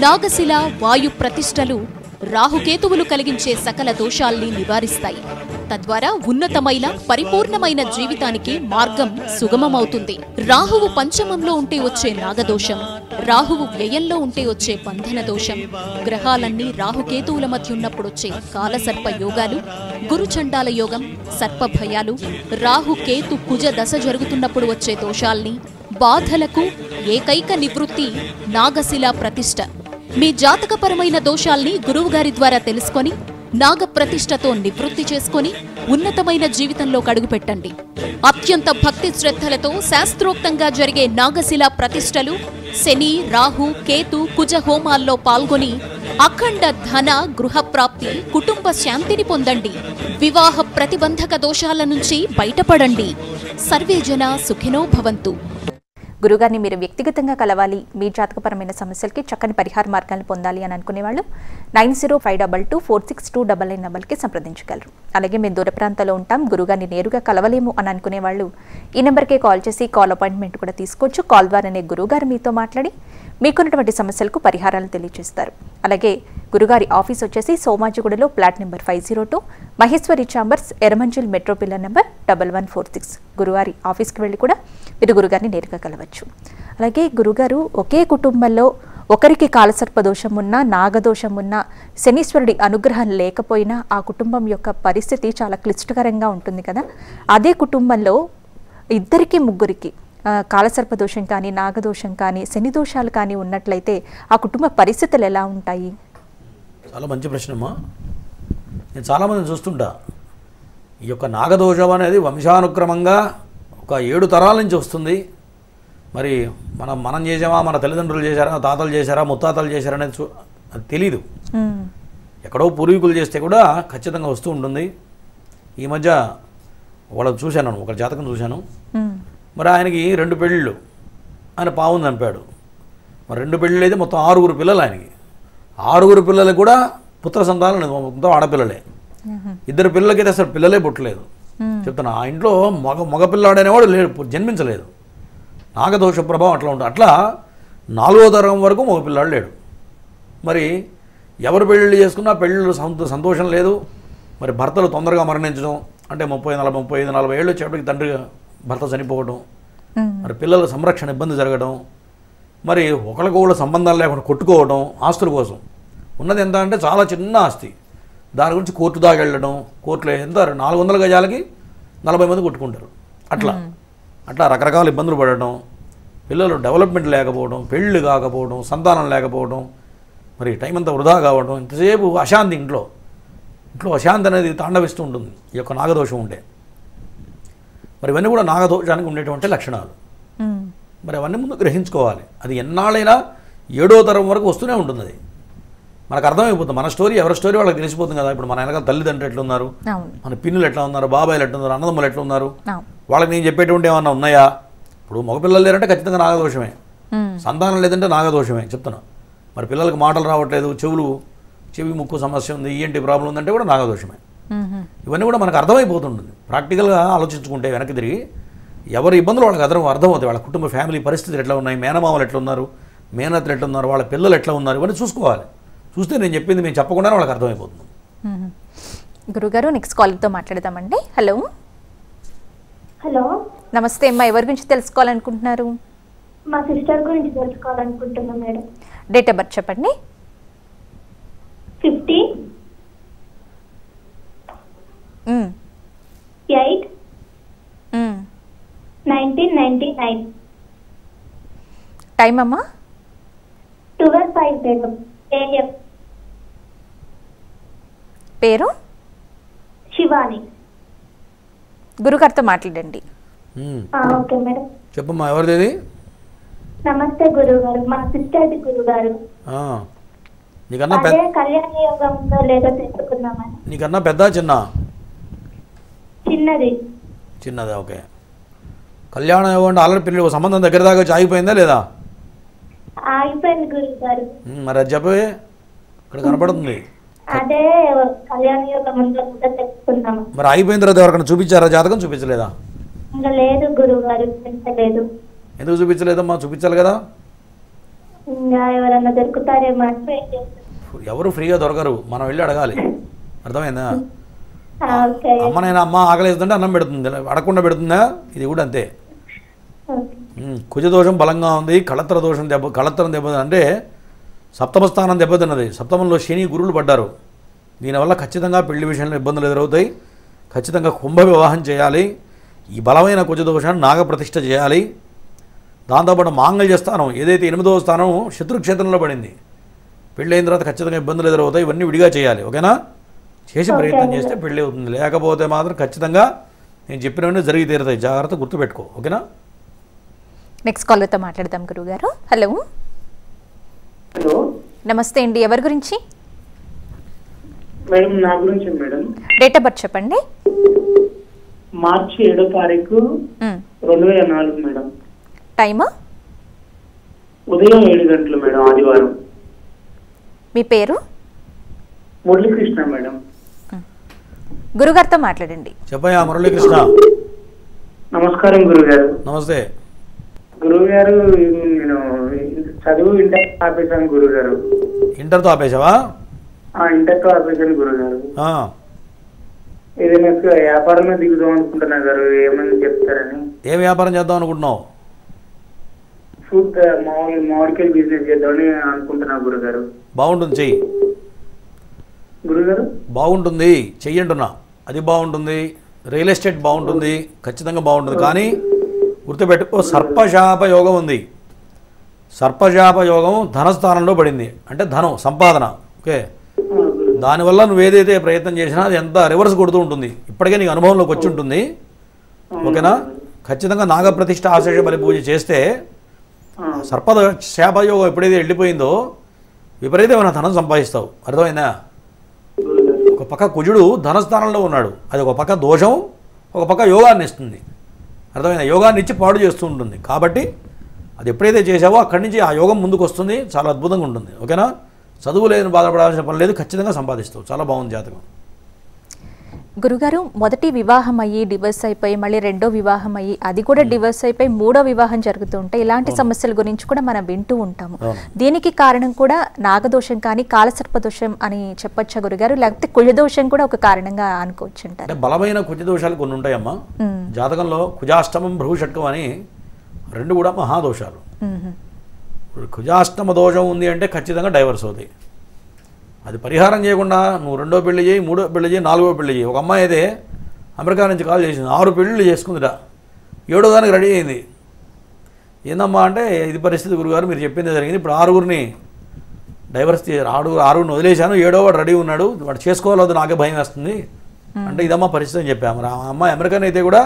నాగశిలా వాయు ప్రతిష్టలు రాహుకేతువులు కలిగించే సకల దోషాల్ని నివారిస్తాయి. తద్వారా ఉన్నతమైన పరిపూర్ణమైన జీవితానికి మార్గం సుగమమవుతుంది. రాహువు పంచమంలో ఉంటే వచ్చే నాగదోషం, రాహువు వ్యయంలో ఉంటే వచ్చే బంధన దోషం, గ్రహాలన్నీ రాహుకేతువుల మధ్య ఉన్నప్పుడొచ్చే కాలసర్ప యోగాలు, గురుచండాల యోగం, సర్పభయాలు, రాహుకేతు కుజ దశ జరుగుతున్నప్పుడు వచ్చే దోషాల్ని, బాధలకు ఏకైక నివృత్తి నాగశిలా ప్రతిష్ఠ. మీ జాతకపరమైన దోషాల్ని గురువుగారి ద్వారా తెలుసుకొని నాగ ప్రతిష్టతో నివృత్తి చేసుకొని ఉన్నతమైన జీవితంలో అడుగుపెట్టండి. అత్యంత భక్తి శ్రద్ధలతో శాస్త్రోక్తంగా జరిగే నాగశిలా ప్రతిష్టలు శని, రాహు, కేతు, కుజ హోమాల్లో పాల్గొని అఖండ ధన, గృహప్రాప్తి, కుటుంబ శాంతిని పొందండి. వివాహ ప్రతిబంధక దోషాల నుంచి బయటపడండి. సర్వే జన సుఖినో భవంతు. గురుగారిని మీరు వ్యక్తిగతంగా కలవాలి, మీ జాతకపరమైన సమస్యలకి చక్కని పరిహార మార్గాలను పొందాలి అని అనుకునేవాళ్ళు 9052246299 నెంబర్కి సంప్రదించగలరు. అలాగే మేము దూర ప్రాంతాల్లో ఉంటాం, గురుగారిని నేరుగా కలవలేము అని అనుకునేవాళ్ళు ఈ నెంబర్కే కాల్ చేసి కాల్ అపాయింట్మెంట్ కూడా తీసుకోవచ్చు. కాల్ ద్వారానే గురుగారు మీతో మాట్లాడి మీకున్నటువంటి సమస్యలకు పరిహారాలు తెలియజేస్తారు. అలాగే గురుగారి ఆఫీస్ వచ్చేసి సోమాజిగూడలో plot number 502, Maheshwari chambers, Erramanzil metro pillar number 1146. గురువారి ఆఫీస్కి వెళ్ళి కూడా మీరు గురుగారిని నేరుగా కలవచ్చు. అలాగే గురుగారు ఒకే కుటుంబంలో ఒకరికి కాలసర్పదోషం ఉన్నా, నాగదోషం ఉన్నా, శనీశ్వరుడి అనుగ్రహం లేకపోయినా ఆ కుటుంబం యొక్క పరిస్థితి చాలా క్లిష్టకరంగా ఉంటుంది కదా. అదే కుటుంబంలో ఇద్దరికి ముగ్గురికి కాలసర్పదోషం కానీ, నాగదోషం కానీ, శని దోషాలు కానీ ఉన్నట్లయితే ఆ కుటుంబ పరిస్థితులు ఎలా ఉంటాయి? చాలా మంచి ప్రశ్నమ్మా. నేను చాలామందిని చూస్తుంటా, ఈ యొక్క నాగదోషం అనేది వంశానుక్రమంగా ఒక 7 తరాల నుంచి వస్తుంది. మరి మనం చేసామా, మన తల్లిదండ్రులు చేశారా, తాతలు చేశారా, ముత్తాతలు చేశారా అనేది అది తెలీదు. ఎక్కడో పూర్వీకులు చేస్తే కూడా ఖచ్చితంగా వస్తూ ఉంటుంది. ఈ మధ్య వాళ్ళని చూశాను, ఒక జాతకం చూశాను. మరి ఆయనకి 2 పెళ్ళిళ్ళు, ఆయన పావును చంపాడు. మరి 2 పెళ్ళిళ్ళు అయితే మొత్తం 6 పిల్లలు ఆయనకి. 6 పిల్లలు కూడా పుత్ర సంతానం లేదు, మొత్తం ఆడపిల్లలే. 2 పిల్లలకైతే అసలు పిల్లలే పుట్టలేదు. చెప్తున్నా, ఆ ఇంట్లో మగపిల్లాడనేవాడు లేడు, జన్మించలేదు. నాగదోష ప్రభావం అట్లా ఉంటుంది. అట్లా 4వ తరం వరకు మగ పిల్లాడు లేడు. మరి ఎవరు పెళ్ళిళ్ళు చేసుకున్నా పెళ్ళిళ్ళు సంతోషం లేదు. మరి భర్తలు తొందరగా మరణించడం, అంటే 30, 40, 35, 40 ఏళ్ళు వచ్చేప్పటికి తండ్రి భర్త చనిపోవడం, మరి పిల్లల సంరక్షణ ఇబ్బంది జరగడం, మరి ఒకరికొకళ్ళు సంబంధాలు లేకుండా కొట్టుకోవడం ఆస్తుల కోసం. ఉన్నది ఎంత అంటే చాలా చిన్న ఆస్తి, దాని గురించి కోర్టు దాకా వెళ్ళడం, కోర్టులో ఎంత 400 గజాలకి 40 మంది కొట్టుకుంటారు. అట్లా రకరకాల ఇబ్బందులు పడడం, పిల్లలు డెవలప్మెంట్ లేకపోవడం, పెళ్ళి కాకపోవడం, సంతానం లేకపోవడం, మరి టైం అంతా వృధా కావడం, ఇంతసేపు అశాంతి, ఇంట్లో అశాంతి అనేది తాండవిస్తూ ఉంటుంది ఈ యొక్క నాగదోషం ఉంటే. మరి ఇవన్నీ కూడా నాగదోషానికి ఉండేటువంటి లక్షణాలు. మరి అవన్నీ ముందు గ్రహించుకోవాలి. అది ఎన్నాళ్ళైనా 7వ తరం వరకు వస్తూనే ఉంటుంది. అది మనకు అర్థమైపోతుంది. మన స్టోరీ ఎవరి స్టోరీ వాళ్ళకి తెలిసిపోతుంది కదా. ఇప్పుడు మన వెనకాల తల్లిదండ్రులు ఎట్లా ఉన్నారు, మన పిన్నులు ఎట్లా ఉన్నారు, బాబాయిలు ఎట్లా ఉన్నారు, అన్నదమ్ములు ఎట్లా ఉన్నారు, వాళ్ళకి నేను చెప్పేటువంటి ఏమన్నా ఉన్నాయా? ఇప్పుడు మగపిల్లలు లేరంటే ఖచ్చితంగా నాగదోషమే, సంతానం లేదంటే నాగదోషమే చెప్తున్నా. మరి పిల్లలకు మాటలు రావట్లేదు, చెవి ముక్కు సమస్య ఉంది, ఏంటి ప్రాబ్లం ఉందంటే కూడా నాగదోషమే. ఇవన్నీ కూడా మనకు అర్థమైపోతుంటుంది. ప్రాక్టికల్గా ఆలోచించుకుంటే వెనక్కి తిరిగి ఎవరి ఇబ్బందులు వాళ్ళకి అర్థమవుతాయి. వాళ్ళ కుటుంబ ఫ్యామిలీ పరిస్థితులు ఎట్లా ఉన్నాయి, మేనమామలు ఎట్లా ఉన్నారు, మేనత్తలు ఎట్లా ఉన్నారు, వాళ్ళ పిల్లలు ఎట్లా ఉన్నారు, ఇవన్నీ చూసుకోవాలి. చూస్తే నేను చెప్పింది మేము చెప్పకుండానే వాళ్ళకి అర్థమైపోతుంది. గురుగారు నెక్స్ట్ కాల్తో మాట్లాడదామండి. హలో హలో, నమస్తే అమ్మా. ఎవరి గురించి తెలుసుకోవాలనుకుంటున్నారు? మా సిస్టర్ గురించి తెలుసుకోవాలనుకుంటున్నా మేడం. డేట్ ఆఫ్ బర్త్ చెప్పండి. 50/8/1999. టైం అమ్మా? 12:05 AM. పేరు? శివాని. గురుగారితో మాట్లాడండి. Okay madam. చెప్పమ్మా, ఎవరిది? నమస్తే గురుగారు, మా సిస్టర్ గురుగారు. నీకన్నా కళ్యాణ యోగం ఉందో లేదో తెలుసుకుందామని. నీకన్నా పెద్ద చిన్న? చిన్నదా? ఓకే. కళ్యాణ యోగం అంటే ఆల్రెడీ పెళ్లి సంబంధం దగ్గర దాకా వచ్చి ఆగిపోయిందా లేదా? ఆగిపోయింది గురుగారు. మరి అది చెప్పే, ఇక్కడ కనపడుతుంది. అదే కళ్యాణ యోగం ఉందో లేదో తెలుసుకుందాం. మరి ఆగిపోయిన తర్వాత ఎవరికైనా చూపించారా జాతకం? చూపించలేదా? ఇంకా లేదు గురుగారు, చూపించలేదు. ఎందుకు చూపించలేదమ్మా? చూపించాలి కదా. ఇంకా ఎవరన్నా దొరుకుతారేమో. ఎవరు ఫ్రీగా దొరకరు, మనం వెళ్ళి అడగాలి. అర్థమైందా? అమ్మనైనా అమ్మ ఆకలిస్తుంటే అన్నం పెడుతుంది, అడగకుండా పెడుతుందా? ఇది కూడా అంతే. కుజదోషం బలంగా ఉంది, కళత్రం దెబ్బ అంటే సప్తమ స్థానం దెబ్బతిన్నది. సప్తమంలో శని గురువులు పడ్డారు. దీనివల్ల ఖచ్చితంగా పెళ్లి విషయంలో ఇబ్బందులు ఎదురవుతాయి. ఖచ్చితంగా కుంభ వివాహం చేయాలి. ఈ బలమైన కుజదోషాన్ని నాగప్రతిష్ఠ చేయాలి. దాంతోపాటు మాంగళ్య స్థానం ఏదైతే 8వ స్థానం శత్రుక్షేత్రంలో పడింది. పెళ్ళైన తర్వాత ఖచ్చితంగా ఇబ్బందులు ఎదురవుతాయి. ఇవన్నీ విడిగా చేయాలి. ఓకేనా? చేసి ప్రయత్నం చేస్తే పెళ్ళి అవుతుంది. లేకపోతే మాత్రం ఖచ్చితంగా నేను చెప్పినవన్నీ జరిగి తీరుతాయి. జాగ్రత్త గుర్తుపెట్టుకో. ఓకేనా? నెక్స్ట్ కాలర్తో మాట్లాడదాం గురుగారు. హలో నమస్తే అండి. ఎవరి గురించి? మేడం నా గురించి మేడం. డేట్ ఆఫ్ బర్త్ చెప్పండి. మార్చి 7వ తారీఖు 2004 మేడం. టైమ్? ఉదయం 7 గంటలు మేడం, ఆదివారం. మీ పేరు? మురళీకృష్ణ మేడం. గురుగారితో మాట్లాడండి. చెప్పయ్యా మురళీకృష్ణ. నమస్కారం గురుగారు. నమస్తే గురుగారు. నేను చదువు ఇంటర్ ఆపేశాను గురుగారు. ఇంటర్తో ఆపేశావా? ఇంటర్తో ఆపేశాను గురుగారు. ఏదైనా వ్యాపారంలో దిగుదాం అనుకుంటున్నా గారు, ఏమని చెప్తారని. ఏ వ్యాపారం చేద్దాం అనుకుంటున్నావు? ఫ్రూట్ మామిడికాయలు బిజినెస్ చేద్దామని అనుకుంటున్నా గురుగారు. బాగుంటుంది, చెయ్యి గురుగారు. బాగుంటుంది, చెయ్యంటున్నా. అది బాగుంటుంది. రియల్ ఎస్టేట్ బాగుంటుంది, ఖచ్చితంగా బాగుంటుంది. కానీ గుర్తుపెట్టుకో, సర్పశాప యోగం ఉంది. సర్పశాప యోగం ధనస్థానంలో పడింది, అంటే ధనం సంపాదన. ఓకే, దానివల్ల నువ్వు ఏదైతే ప్రయత్నం చేసినా అది ఎంత రివర్స్ కొడుతూ ఉంటుంది. ఇప్పటికే నీకు అనుభవంలోకి వచ్చి ఉంటుంది. ఓకేనా? ఖచ్చితంగా నాగప్రతిష్ఠ ఆశేష బలి పూజ చేస్తే సర్ప శాపయోగం ఎప్పుడైతే వెళ్ళిపోయిందో విపరీతమైన ధనం సంపాదిస్తావు. అర్థమైందా? ఒక పక్క కుజుడు ధనస్థానంలో ఉన్నాడు, అది ఒక పక్క దోషం, ఒక పక్క యోగాన్ని ఇస్తుంది. అర్థమైందా? యోగాన్ని ఇచ్చి పాడు చేస్తూ ఉంటుంది. కాబట్టి అది ఎప్పుడైతే చేసావో అక్కడి నుంచి ఆ యోగం ముందుకు వస్తుంది, చాలా అద్భుతంగా ఉంటుంది. ఓకేనా? చదువు లేదని బాధపడాల్సిన పని లేదు, ఖచ్చితంగా సంపాదిస్తావు. చాలా బాగుంది జాతకం. గురుగారు, మొదటి వివాహం అయ్యి డివోర్స్ అయిపోయి మళ్ళీ రెండో వివాహం అయ్యి అది కూడా డివోర్స్ అయిపోయి మూడో వివాహం జరుగుతూ ఉంటే ఇలాంటి సమస్యల గురించి కూడా మనం వింటూ ఉంటాము. దీనికి కారణం కూడా నాగదోషం కానీ కాలసర్పదోషం అని చెప్పొచ్చా గురుగారు, లేకపోతే కుజదోషం కూడా ఒక కారణంగా అనుకోవచ్చు అంటారు? అంటే బలమైన కుజదోషాలు కొన్ని ఉంటాయమ్మా జాతకంలో. కుజాష్టమం భృగుషట్కం అని రెండు కూడా మహాదోషాలు. కుజాష్టమ దోషం ఉంది అంటే ఖచ్చితంగా డైవర్స్ అవుతాయి. అది పరిహారం చేయకుండా నువ్వు రెండో పెళ్లి చేయి, మూడో పెళ్లి చేయి, నాలుగో పెళ్లి చేయి. ఒక అమ్మాయి అయితే అమెరికా నుంచి కాల్ చేసింది, 6 పెళ్ళిళ్ళు చేసుకుందిరా, 7వ దానికి రెడీ అయింది. ఏందమ్మా అంటే ఇది పరిస్థితి గురుగారు, మీరు చెప్పింది జరిగింది, ఇప్పుడు 6గురిని డైవర్స్ ఆరుగురిని వదిలేశాను, 7వ వాడు రెడీ ఉన్నాడు, వాడు చేసుకోవాలదు, నాకే భయం వేస్తుంది అంటే ఇదమ్మా పరిస్థితి అని చెప్పాము. ఆ అమ్మాయి అమెరికన్ అయితే కూడా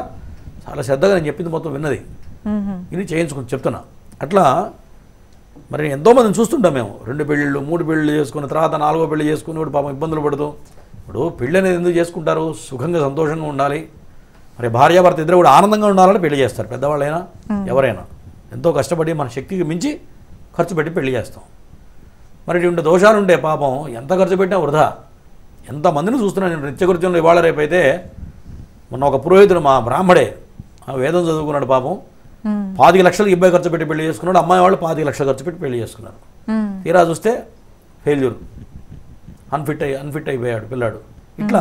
చాలా శ్రద్ధగా నేను చెప్పింది మొత్తం విన్నది, ఇది చేయించుకుని చెప్తున్నా. అట్లా మరి ఎంతోమందిని చూస్తుంటాం మేము, 2 పెళ్ళిళ్ళు 3 పెళ్ళిళ్ళు చేసుకున్న తర్వాత 4వ పెళ్లి చేసుకుని కూడా పాపం ఇబ్బందులు పడుతూ. ఇప్పుడు పెళ్ళి అనేది ఎందుకు చేసుకుంటారు? సుఖంగా సంతోషంగా ఉండాలి, మరి భార్యాభర్త ఇద్దరు కూడా ఆనందంగా ఉండాలని పెళ్లి చేస్తారు. పెద్దవాళ్ళైనా ఎవరైనా ఎంతో కష్టపడి మన శక్తికి మించి ఖర్చు పెట్టి పెళ్లి చేస్తాం. మరి ఇటువంటి దోషాలు ఉంటే పాపం ఎంత ఖర్చు పెట్టినా వృధా. ఎంతమందిని చూస్తున్నాను నేను నిత్యకృత్యంలో. ఇవాళ రేపైతే మొన్న ఒక పురోహితుడు మా బ్రాహ్మడే వేదం చదువుకున్నాడు, పాపం 25 లక్షలు ఇబ్బంది ఖర్చు పెట్టి పెళ్లి చేసుకున్నాడు. అమ్మాయి వాళ్ళు 25 లక్షలు ఖర్చు పెట్టి పెళ్లి చేసుకున్నారు. తీరా చూస్తే ఫెయిల్యూర్, అన్ఫిట్ అయిపోయాడు పిల్లాడు. ఇట్లా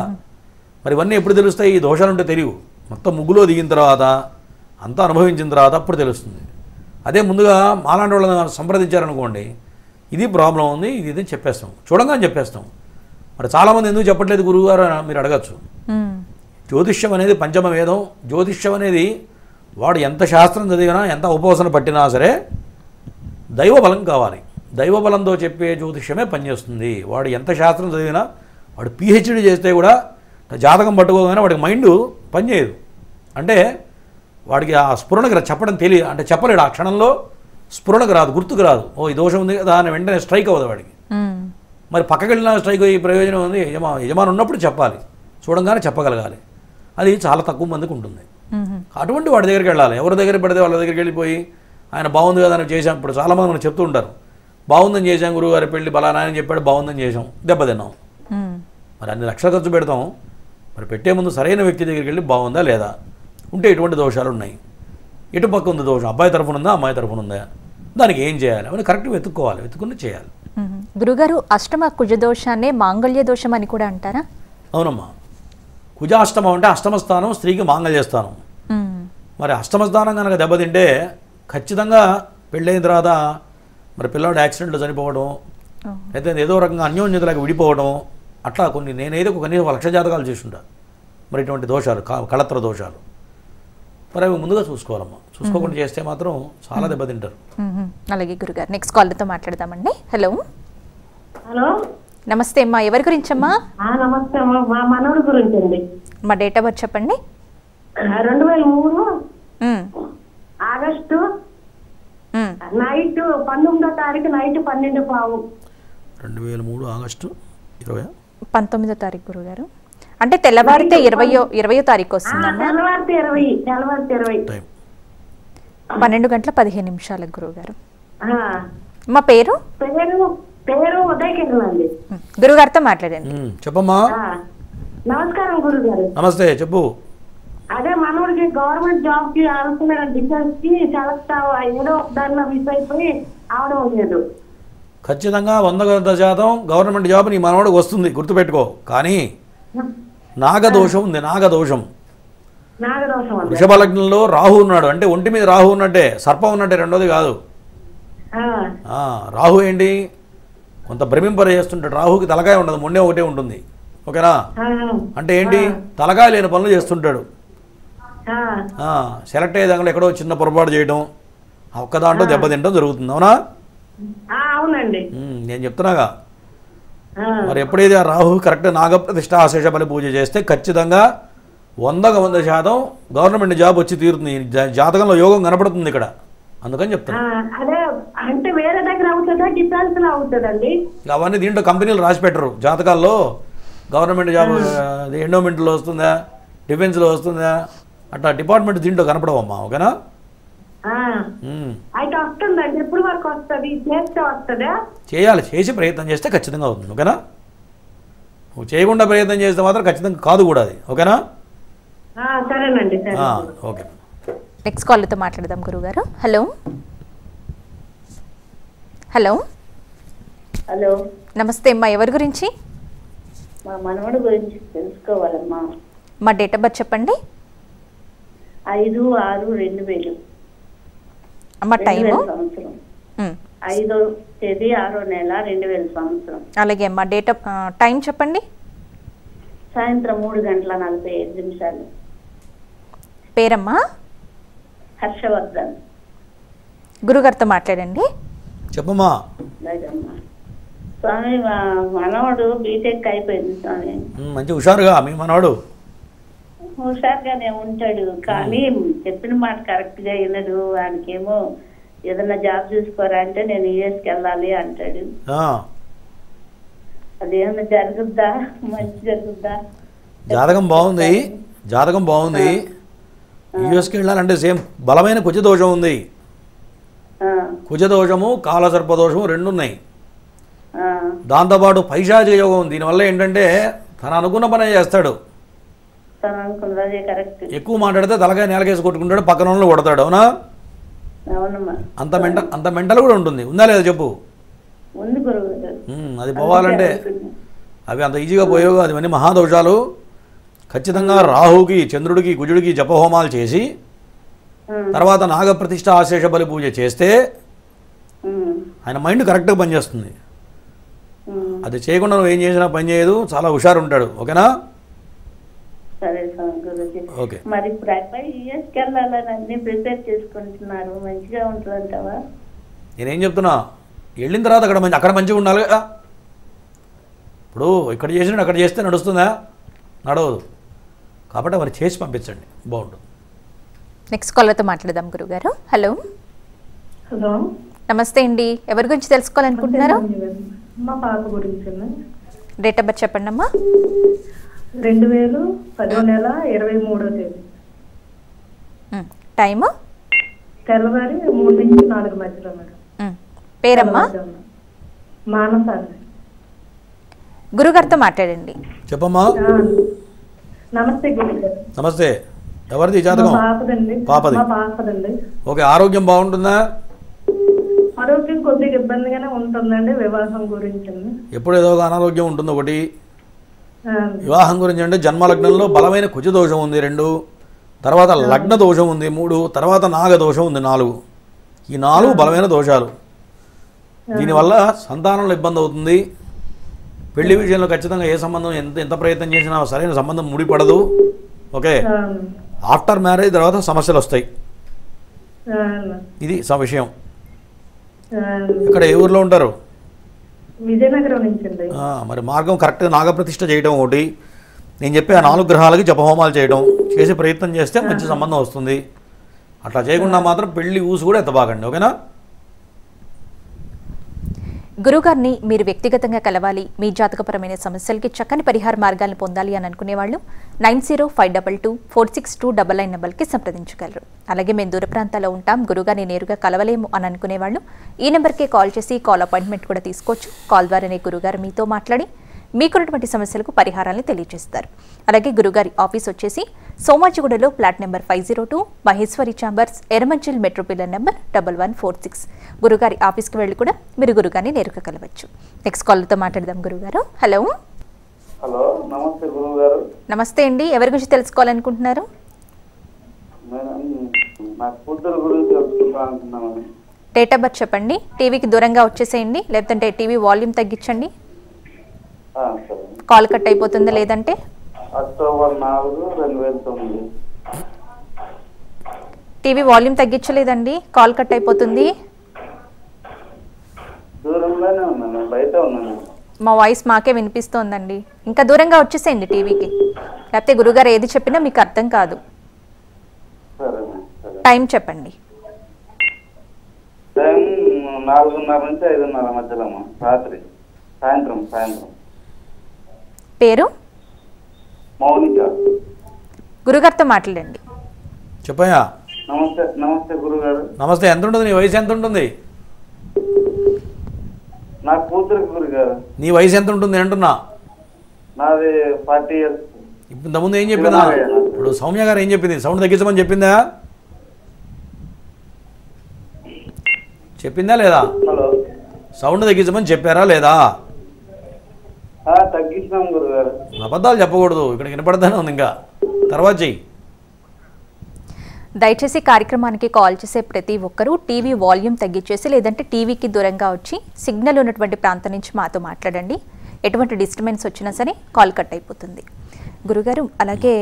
మరి ఇవన్నీ ఎప్పుడు తెలుస్తాయి? ఈ దోషాలు ఉంటే తెలియవు. మొత్తం ముగ్గులో దిగిన తర్వాత అంతా అనుభవించిన తర్వాత అప్పుడు తెలుస్తుంది. అదే ముందుగా మాలాంటి వాళ్ళని సంప్రదించారనుకోండి, ఇది ప్రాబ్లం ఉంది, ఇది చెప్పేస్తాం, చూడంగానే చెప్పేస్తాం. మరి చాలామంది ఎందుకు చెప్పట్లేదు గురువుగారు మీరు అడగచ్చు. జ్యోతిష్యం అనేది పంచమ వేదం. జ్యోతిష్యం అనేది వాడు ఎంత శాస్త్రం చదివినా, ఎంత ఉపవాసన పట్టినా సరే దైవబలం కావాలి. దైవబలంతో చెప్పే జ్యోతిష్యమే పనిచేస్తుంది. వాడు ఎంత శాస్త్రం చదివినా, వాడు పిహెచ్డి చేస్తే కూడా జాతకం పట్టుకోగానే వాడికి మైండ్ పనిచేయదు. అంటే వాడికి ఆ స్ఫురణకు చెప్పడం తెలియదు, అంటే చెప్పలేడు. ఆ క్షణంలో స్ఫురణకు రాదు, గుర్తుకు రాదు. ఓ ఈ దోషం ఉంది కదా అని వెంటనే స్ట్రైక్ అవ్వదు వాడికి. మరి పక్కకి వెళ్ళిన స్ట్రైక్ అయ్యే ప్రయోజనం ఉంది. యజమాని ఉన్నప్పుడు చెప్పాలి, చూడంగానే చెప్పగలగాలి. అది చాలా తక్కువ మందికి ఉంటుంది. అటువంటి వాడి దగ్గరికి వెళ్ళాలి. ఎవరి దగ్గర పడితే వాళ్ళ దగ్గరికి వెళ్ళిపోయి ఆయన బాగుంది కదా అని చేసాం. ఇప్పుడు చాలామంది మనం చెప్తూ ఉంటారు, బాగుందని చేసాం గురువుగారి పెళ్ళి బలానా అని చెప్పాడు, బాగుందని చేసాం, దెబ్బతిన్నాం. మరి అన్ని లక్షలు ఖర్చు పెడతాం, మరి పెట్టే ముందు సరైన వ్యక్తి దగ్గరికి వెళ్ళి బాగుందా లేదా, ఉంటే ఎటువంటి దోషాలు ఉన్నాయి, ఎటు పక్క ఉంది దోషం, అబ్బాయి తరఫున ఉందా అమ్మాయి తరఫున ఉందా, దానికి ఏం చేయాలి అవన్నీ కరెక్ట్గా వెతుక్కోవాలి, వెతుక్కుని చేయాలి. గురుగారు, అష్టమ కుజదోషాన్నే మాంగళ్య దోషం అని కూడా అంటారా? అవునమ్మా. కుజాష్టమం అంటే అష్టమ స్థానం, స్త్రీకి మాంగళ్య స్థానం. మరి అష్టమ స్థానం కనుక దెబ్బతింటే ఖచ్చితంగా పెళ్ళైన తర్వాత మరి పిల్లవాడు యాక్సిడెంట్లో చనిపోవడం, అయితే ఏదో రకంగా అన్యోన్యతలకు విడిపోవడం, అట్లా కొన్ని నేనైతే కనీసం 1 లక్ష జాతకాలు చేస్తుంటా. మరి ఇటువంటి దోషాలు కళత్ర దోషాలు మరి అవి ముందుగా చూసుకోవాలమ్మా. చూసుకోకుండా చేస్తే మాత్రం చాలా దెబ్బతింటారు. అలాగే గురుగారు, నెక్స్ట్ కాల్తో మాట్లాడదామండి. హలో హలో, నమస్తే అమ్మా, ఎవరి గురించి అమ్మా? నమస్తే అమ్మా, మా మనవడి గురించి అండి. మా డేట్ ఆఫ్ బర్త్ చెప్పండి. 2003 ఆగస్టు నైట్ 19వ తారీఖు నైట్ 12:15. 2003 ఆగస్టు 19వ తారీఖు గురుగారు. అంటే తెల్లవారితే 20వ తారీఖు వస్తుందమ్మా. తెల్లవారితే 20 12 గంటల 15 నిమిషాలకు గురుగారు. మా పేరు ఉదయ్ కిరణ్ అండి. గురుగారితో మాట్లాడండి. చెప్పమ్మా. నమస్కారం గురుగారు. నమస్తే, చెప్పు. అదే మనోడికి గవర్నమెంట్ జాబ్ కి అనుకున్న డిఫెన్స్ కి సెలెక్ట్ ఏదో దానిలో మిస్ అయిపోయి అవడం లేదు. ఖచ్చితంగా 100% గవర్నమెంట్ జాబ్ నీ మనవాడికి వస్తుంది, గుర్తుపెట్టుకో. కానీ నాగదోషం ఉంది, నాగదోషం. వృషభ లగ్నంలో రాహు ఉన్నాడు అంటే ఒంటి మీద రాహు ఉన్నట్టే, సర్పం ఉన్నట్టే, రెండోది కాదు. రాహు ఏంటి, కొంత భ్రమింపజేస్తుంటాడు. రాహుకి తలకాయ ఉండదు, మొండే ఒకటే ఉంటుంది. ఓకేనా? అంటే ఏంటి, తలకాయ లేని పనులు చేస్తుంటాడు. సెలెక్ట్ అయ్యే దాంట్లో ఎక్కడో చిన్న పొరపాటు చేయడం, ఒక్క దాంట్లో దెబ్బతింటం జరుగుతుంది. అవునా? అవునండి, నేను చెప్తున్నాగా. మరి ఎప్పుడైతే ఆ రాహు కరెక్ట్ నాగప్రతిష్ఠ ఆశేష బలి పూజ చేస్తే ఖచ్చితంగా 100% గవర్నమెంట్ జాబ్ వచ్చి తీరుతుంది. జాతకంలో యోగం కనపడుతుంది ఇక్కడ, అందుకని చెప్తాను. అంటే వేరే దగ్గర అవుతుందా, డిఫెన్స్ లో అవుతుందండి? అవన్నీ దీంట్లో కంపెనీలు రాసి పెట్టరు. జాతకాల్లో గవర్నమెంట్ జాబ్ ఎండోమెంట్లో వస్తుందా, డిఫెన్స్లో వస్తుందా, అట్లా డిపార్ట్మెంట్ దీంట్లో కనపడవమ్మా. ఓకేనా? అయితే వస్తుందండి. ఎప్పుడు వరకు వస్తుంది? చేస్తే వస్తుందా? చేయాలి, చేసి ప్రయత్నం చేస్తే ఖచ్చితంగా అవుతుంది. ఓకేనా? నువ్వు చేయకుండా ప్రయత్నం చేస్తే మాత్రం ఖచ్చితంగా కాదు కూడా అది. ఓకేనా? సరేనండి. సరే. ఓకే. నెక్స్ట్ కాల్తో మాట్లాడదాం గురుగారు. హలో హలో హలో, నమస్తే అమ్మా. ఎవరి గురించి? మా మనవడు గురించి తెలుసుకోవాలమ్మా. మా డేట్ ఆఫ్ బర్త్ చెప్పండి. 5/6/2000. అమ్మ టైము? సంవత్సరం 5వ తేదీ 6వ నెల 2000 సంవత్సరం. అలాగే అమ్మా డేట్ ఆఫ్ టైం చెప్పండి. సాయంత్రం 3:45. పేరమ్మా? హర్షవర్ధన్. గురుగారితో మాట్లాడండి. చెప్పమ్మా. స్వామి, మా మనవడు బీటెక్ అయిపోయింది స్వామి. మంచి హుషారుగా మీ మనవాడు హుషారుగానే ఉంటాడు, కానీ చెప్పిన మాట కరెక్ట్ గా వినడు. వానికేమో ఏదన్నా జాబ్ చూసుకోరా అంటే నేను యూఎస్కి వెళ్ళాలి అంటాడు. అదేమన్నా జరుగుద్దా? మంచి జరుగుద్దా? జాతకం బాగుంది, జాతకం బాగుంది. యూఎస్కి వెళ్ళాలంటే సేమ్ బలమైన కుజదోషం ఉంది. కుజదోషము కాలసర్పదోషము రెండు ఉన్నాయి. దాంతోపాటు పైశాచిక యోగం. దీనివల్ల ఏంటంటే తను అనుకున్న పనే చేస్తాడు. ఎక్కువ మాట్లాడితే తలకాయ నేలకేసి కొట్టుకుంటాడు, పక్కన వాళ్ళు కొడతాడు. అవునా? అంత మెంటల్ కూడా ఉంటుంది. ఉందా లేదా చెప్పు? అది పోవాలంటే అవి అంత ఈజీగా పోయేవి. అది అన్ని మహాదోషాలు. ఖచ్చితంగా రాహుకి, చంద్రుడికి, కుజుడికి జపహోమాలు చేసి తర్వాత నాగప్రతిష్ఠ ఆశేష బలి పూజ చేస్తే ఆయన మైండ్ కరెక్ట్గా పనిచేస్తుంది. అది చేయకుండా నువ్వు ఏం చేసినా పని చేయదు. చాలా హుషారు ఉంటాడు. ఓకేనా? సరే గురుజీ. ఓకే. మరి ఇప్పుడు అబ్బాయి యూఎస్కి వెళ్ళాలని అన్ని ప్రిపేర్ చేసుకుంటున్నారు, మంచిగా ఉంటుందంటావా? నేనేం చెప్తున్నా, వెళ్ళిన తర్వాత అక్కడ మంచిగా ఉండాలి కదా. ఇప్పుడు ఇక్కడ చేసినట్టు అక్కడ చేస్తే నడుస్తుందా? నడవదు. కాబట్టి మరి చేసి పంపించండి, బాగుంటుంది. నెక్స్ట్ కాల్తో మాట్లాడదాం గురుగారు. హలో హలో, నమస్తే అండి. ఎవరి గురించి తెలుసుకోవాలనుకుంటున్నారు? మా పాప గురించి. డేట్ ఆఫ్ బర్త్ చెప్పండి అమ్మా. 2010వ నెల 23వ తేదీ. టైము? తెల్లవారి 3 నుంచి 4 మధ్యలో మేడం. పేరమ్మా? మానస. గురుగారితో మాట్లాడండి. చెప్పమ్మా. నమస్తే గురుగారు. నమస్తే. ఎవరిది జాతకం? పాపది. పాపదండి. ఓకే. ఆరోగ్యం బాగుంటుందా? ఆరోగ్యం కొద్దిగా ఇబ్బందిగానే ఉంటుందండి. వివాహం గురించి ఎప్పుడు ఏదో ఒక అనారోగ్యం ఉంటుంది. ఒకటి వివాహం గురించి అంటే జన్మలగ్నంలో బలమైన కుజదోషం ఉంది 2, తర్వాత లగ్న దోషం ఉంది 3, తర్వాత నాగదోషం ఉంది 4. ఈ 4 బలమైన దోషాలు. దీనివల్ల సంతానంలో ఇబ్బంది అవుతుంది. పెళ్లి విషయంలో ఖచ్చితంగా ఏ సంబంధం ఎంత ప్రయత్నం చేసినా సరైన సంబంధం ముడిపడదు. ఓకే. ఆఫ్టర్ మ్యారేజ్ తర్వాత సమస్యలు వస్తాయి. ఇది విషయం. ఇక్కడ ఏ ఊర్లో ఉంటారు? విజయనగరం నుంచి. మరి మార్గం కరెక్ట్గా నాగప్రతిష్ఠ చేయడం ఒకటి, నేను చెప్పే ఆ 4 గ్రహాలకి జపహోమాలు చేయడం చేసి ప్రయత్నం చేస్తే మంచి సంబంధం వస్తుంది. అట్లా చేయకుండా మాత్రం పెళ్లి ఊసు కూడా ఎత్తబాకండి. ఓకేనా? గురుగారిని మీరు వ్యక్తిగతంగా కలవాలి, మీ జాతకపరమైన సమస్యలకి చక్కని పరిహార మార్గాలను పొందాలి అని అనుకునేవాళ్ళు 9052246299 నెంబర్కి సంప్రదించగలరు. అలాగే మేము దూర ప్రాంతాల్లో ఉంటాం, గురుగారిని నేరుగా కలవలేము అని అనుకునేవాళ్ళు ఈ నెంబర్కే కాల్ చేసి కాల్ అపాయింట్మెంట్ కూడా తీసుకోవచ్చు. కాల్ ద్వారానే గురుగారు మీతో మాట్లాడి మీకున్నటువంటి సమస్యలకు పరిహారాలను తెలియజేస్తారు. అలాగే గురుగారి ఆఫీస్ వచ్చేసి సోమాజిగూడలో flat number 502, Maheshwari chambers, Erramanzil metro pillar number 1146. గురుగారి ఆఫీస్కి వెళ్ళి కూడా మీరు గురుగారిని నేరుగా కలవచ్చు. నెక్స్ట్ కాల్తో మాట్లాడదాం గురుగారు. హలో. హలో, నమస్తే గురుగారు. నమస్తే అండి. ఎవరి గురించి తెలుసుకోవాలనుకుంటున్నారు? డేట్ ఆఫ్ బర్త్ చెప్పండి. టీవీకి దూరంగా వచ్చేసేయండి, లేదంటే టీవీ వాల్యూమ్ తగ్గించండి. కాల్ కట్ అయిపోతుందా లేదంటే? అక్టోబర్ 4, 2009. టీవీ వాల్యూమ్ తగ్గించలేదండి, కాల్ కట్ అయిపోతుంది. దూరంగానే ఉన్నాను, బయట ఉన్నాను. మా వాయిస్ మాకే వినిపిస్తోందండి. ఇంకా దూరంగా వచ్చేసేయండి టీవీకి, లేకపోతే గురుగారు ఏది చెప్పినా మీకు అర్థం కాదు. టైం చెప్పండి. టైం 4:30 నుంచి 5:30 మధ్యలో రాత్రి, సాయంత్రం. పేరు? మౌనిక. గురుగారితో మాట్లాడండి. చెప్పయ్యా. నమస్తే గురుగారు. నమస్తే. ఎంత ఉంటుంది నీ వయసు? ఎంత ఉంటుంది? నా కూతురు గురుగారు. నీ వయసు ఎంత ఉంటుంది అంటున్నా? నాది 40 years. ఇంతకుముందు ఏం చెప్పిందా? ఇప్పుడు సౌమ్య గారు ఏం చెప్పింది? సౌండ్ తగ్గించమని చెప్పిందా లేదా? సౌండ్ తగ్గించమని చెప్పారా లేదా? తగ్గించినాం గురుగారు. అబద్ధాలు చెప్పకూడదు, ఇక్కడ వినపడతానే ఉంది. ఇంకా తర్వాత చెయ్యి. దయచేసి కార్యక్రమానికి కాల్ చేసే ప్రతి ఒక్కరూ టీవీ వాల్యూమ్ తగ్గించేసి లేదంటే టీవీకి దూరంగా వచ్చి సిగ్నల్ ఉన్నటువంటి ప్రాంతం నుంచి మాతో మాట్లాడండి. ఎటువంటి డిస్టర్బెన్స్ వచ్చినా సరే కాల్ కట్ అయిపోతుంది. గురుగారు, అలాగే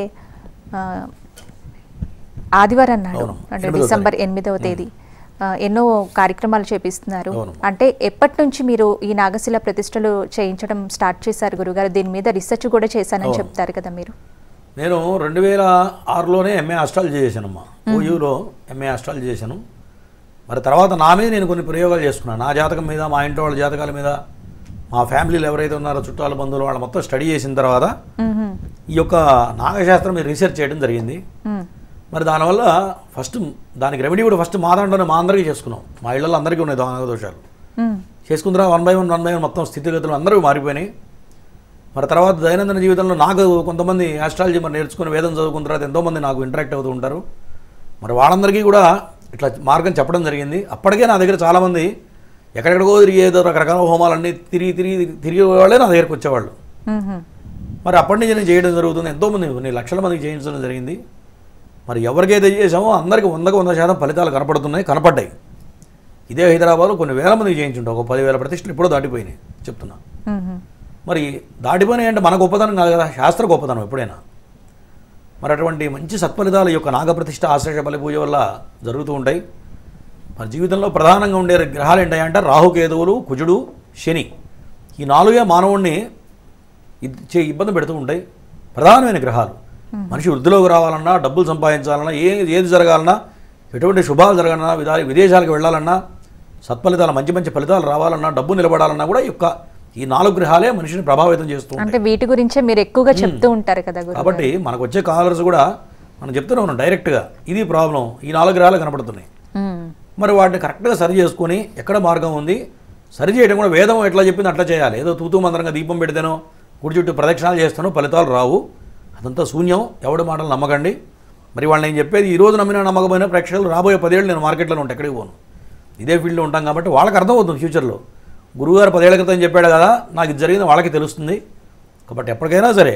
ఆదివారం నాడు అంటే డిసెంబర్ 8వ తేదీ ఎన్నో కార్యక్రమాలు చేపిస్తున్నారు. అంటే ఎప్పటి నుంచి మీరు ఈ నాగశిల ప్రతిష్టలు చేయించడం స్టార్ట్ చేశారు గురుగారు? దీని మీద రీసెర్చ్ కూడా చేశానని చెప్తారు కదా మీరు. నేను 2006లోనే ఎంఏ ఆస్ట్రాలజీ చేశానమ్మా. ఓయూలో ఎంఏ ఆస్ట్రాలజీ చేశాను. మరి తర్వాత నా మీద నేను కొన్ని ప్రయోగాలు చేసుకున్నాను. నా జాతకం మీద, మా ఇంట్లో వాళ్ళ జాతకాల మీద, మా ఫ్యామిలీలో ఎవరైతే ఉన్నారో చుట్టాల బంధువులు వాళ్ళ మొత్తం స్టడీ చేసిన తర్వాత ఈ యొక్క నాగశాస్త్రం మీద రీసెర్చ్ చేయడం జరిగింది. మరి దానివల్ల ఫస్ట్ దానికి రెమెడీ కూడా ఫస్ట్ మా దాంట్లోనే మా అందరికీ చేసుకున్నాం. మా ఇళ్ళలో అందరికీ ఉన్నాయి నాగదోషాలు. చేసుకుంటారా 1 by 1 మొత్తం స్థితిగతులు అందరికీ మారిపోయినాయి. మరి తర్వాత దైనందిన జీవితంలో నాకు కొంతమంది ఆస్ట్రాలజీ మరి నేర్చుకుని వేదం చదువుకున్న తర్వాత ఎంతోమంది నాకు ఇంటరాక్ట్ అవుతూ ఉంటారు. మరి వాళ్ళందరికీ కూడా ఇట్లా మార్గం చెప్పడం జరిగింది. అప్పటికే నా దగ్గర చాలామంది ఎక్కడెక్కడికో తిరిగి ఏదో రకరకాల హోమాలన్నీ తిరిగి వాళ్ళే నా దగ్గరకు వచ్చేవాళ్ళు. మరి అప్పటి నుంచి నేను చేయడం జరుగుతుంది. ఎంతోమంది కొన్ని లక్షల మందికి చేయించడం జరిగింది. మరి ఎవరికైతే చేసామో అందరికీ 100% ఫలితాలు కనపడ్డాయి. ఇదే హైదరాబాద్లో కొన్ని వేల మందికి చేయించుంటాం. ఒక 10,000 ప్రతిష్టలు ఇప్పుడు దాటిపోయినాయి చెప్తున్నా. మరి దాటిపోయినాయి అంటే మన గొప్పతనం కాదు కదా, శాస్త్ర గొప్పతనం ఎప్పుడైనా. మరి అటువంటి మంచి సత్ఫలితాలు యొక్క నాగప్రతిష్ఠ ఆశ్లేష బలి పూజ వల్ల జరుగుతూ ఉంటాయి. మరి జీవితంలో ప్రధానంగా ఉండే గ్రహాలు ఏంటంటే రాహుకేతువులు, కుజుడు, శని. ఈ 4 మానవుడిని ఇబ్బంది పెడుతూ ఉంటాయి. ప్రధానమైన గ్రహాలు. మనిషి వృద్ధిలోకి రావాలన్నా, డబ్బులు సంపాదించాలన్నా, ఏది జరగాలన్నా, ఎటువంటి శుభాలు జరగాలన్నా, విదేశాలకు వెళ్ళాలన్నా, సత్ఫలితాలు మంచి మంచి ఫలితాలు రావాలన్నా, డబ్బు నిలబడాలన్నా కూడా ఈ 4 గ్రహాలే మనిషిని ప్రభావితం చేస్తూ ఉంటాయి. అంటే వీటి గురించే మీరు ఎక్కువగా చెప్తూ ఉంటారు కదా. కాబట్టి మనకు వచ్చే కాలర్స్ కూడా మనం చెప్తూనే ఉన్నాం డైరెక్ట్గా, ఇది ప్రాబ్లం, ఈ 4 గ్రహాలు కనపడుతున్నాయి. మరి వాటిని కరెక్ట్గా సరి చేసుకొని ఎక్కడ మార్గం ఉంది సరి చేయడం కూడా వేదం ఎట్లా చెప్పింది అట్లా చేయాలి. ఏదో తూతూ మందరంగా దీపం పెడితేనో గుడి చుట్టూ ప్రదక్షిణాలు చేస్తానో ఫలితాలు రావు. అదంతా శూన్యం. ఎవడి మాటలు నమ్మకండి. మరి వాళ్ళు నేను చెప్పేది ఈరోజు నమ్మిన నమ్మకమైన ప్రేక్షకులు రాబోయే 10 ఏళ్ళు నేను మార్కెట్లో ఉంటాను, ఎక్కడికి పోను, ఇదే ఫీల్డ్లో ఉంటాం. కాబట్టి వాళ్ళకి అర్థమవుతుంది ఫ్యూచర్లో. గురువుగారు 10 ఏళ్ల క్రితం చెప్పాడు కదా, నాకు ఇది జరిగింది వాళ్ళకి తెలుస్తుంది. కాబట్టి ఎప్పటికైనా సరే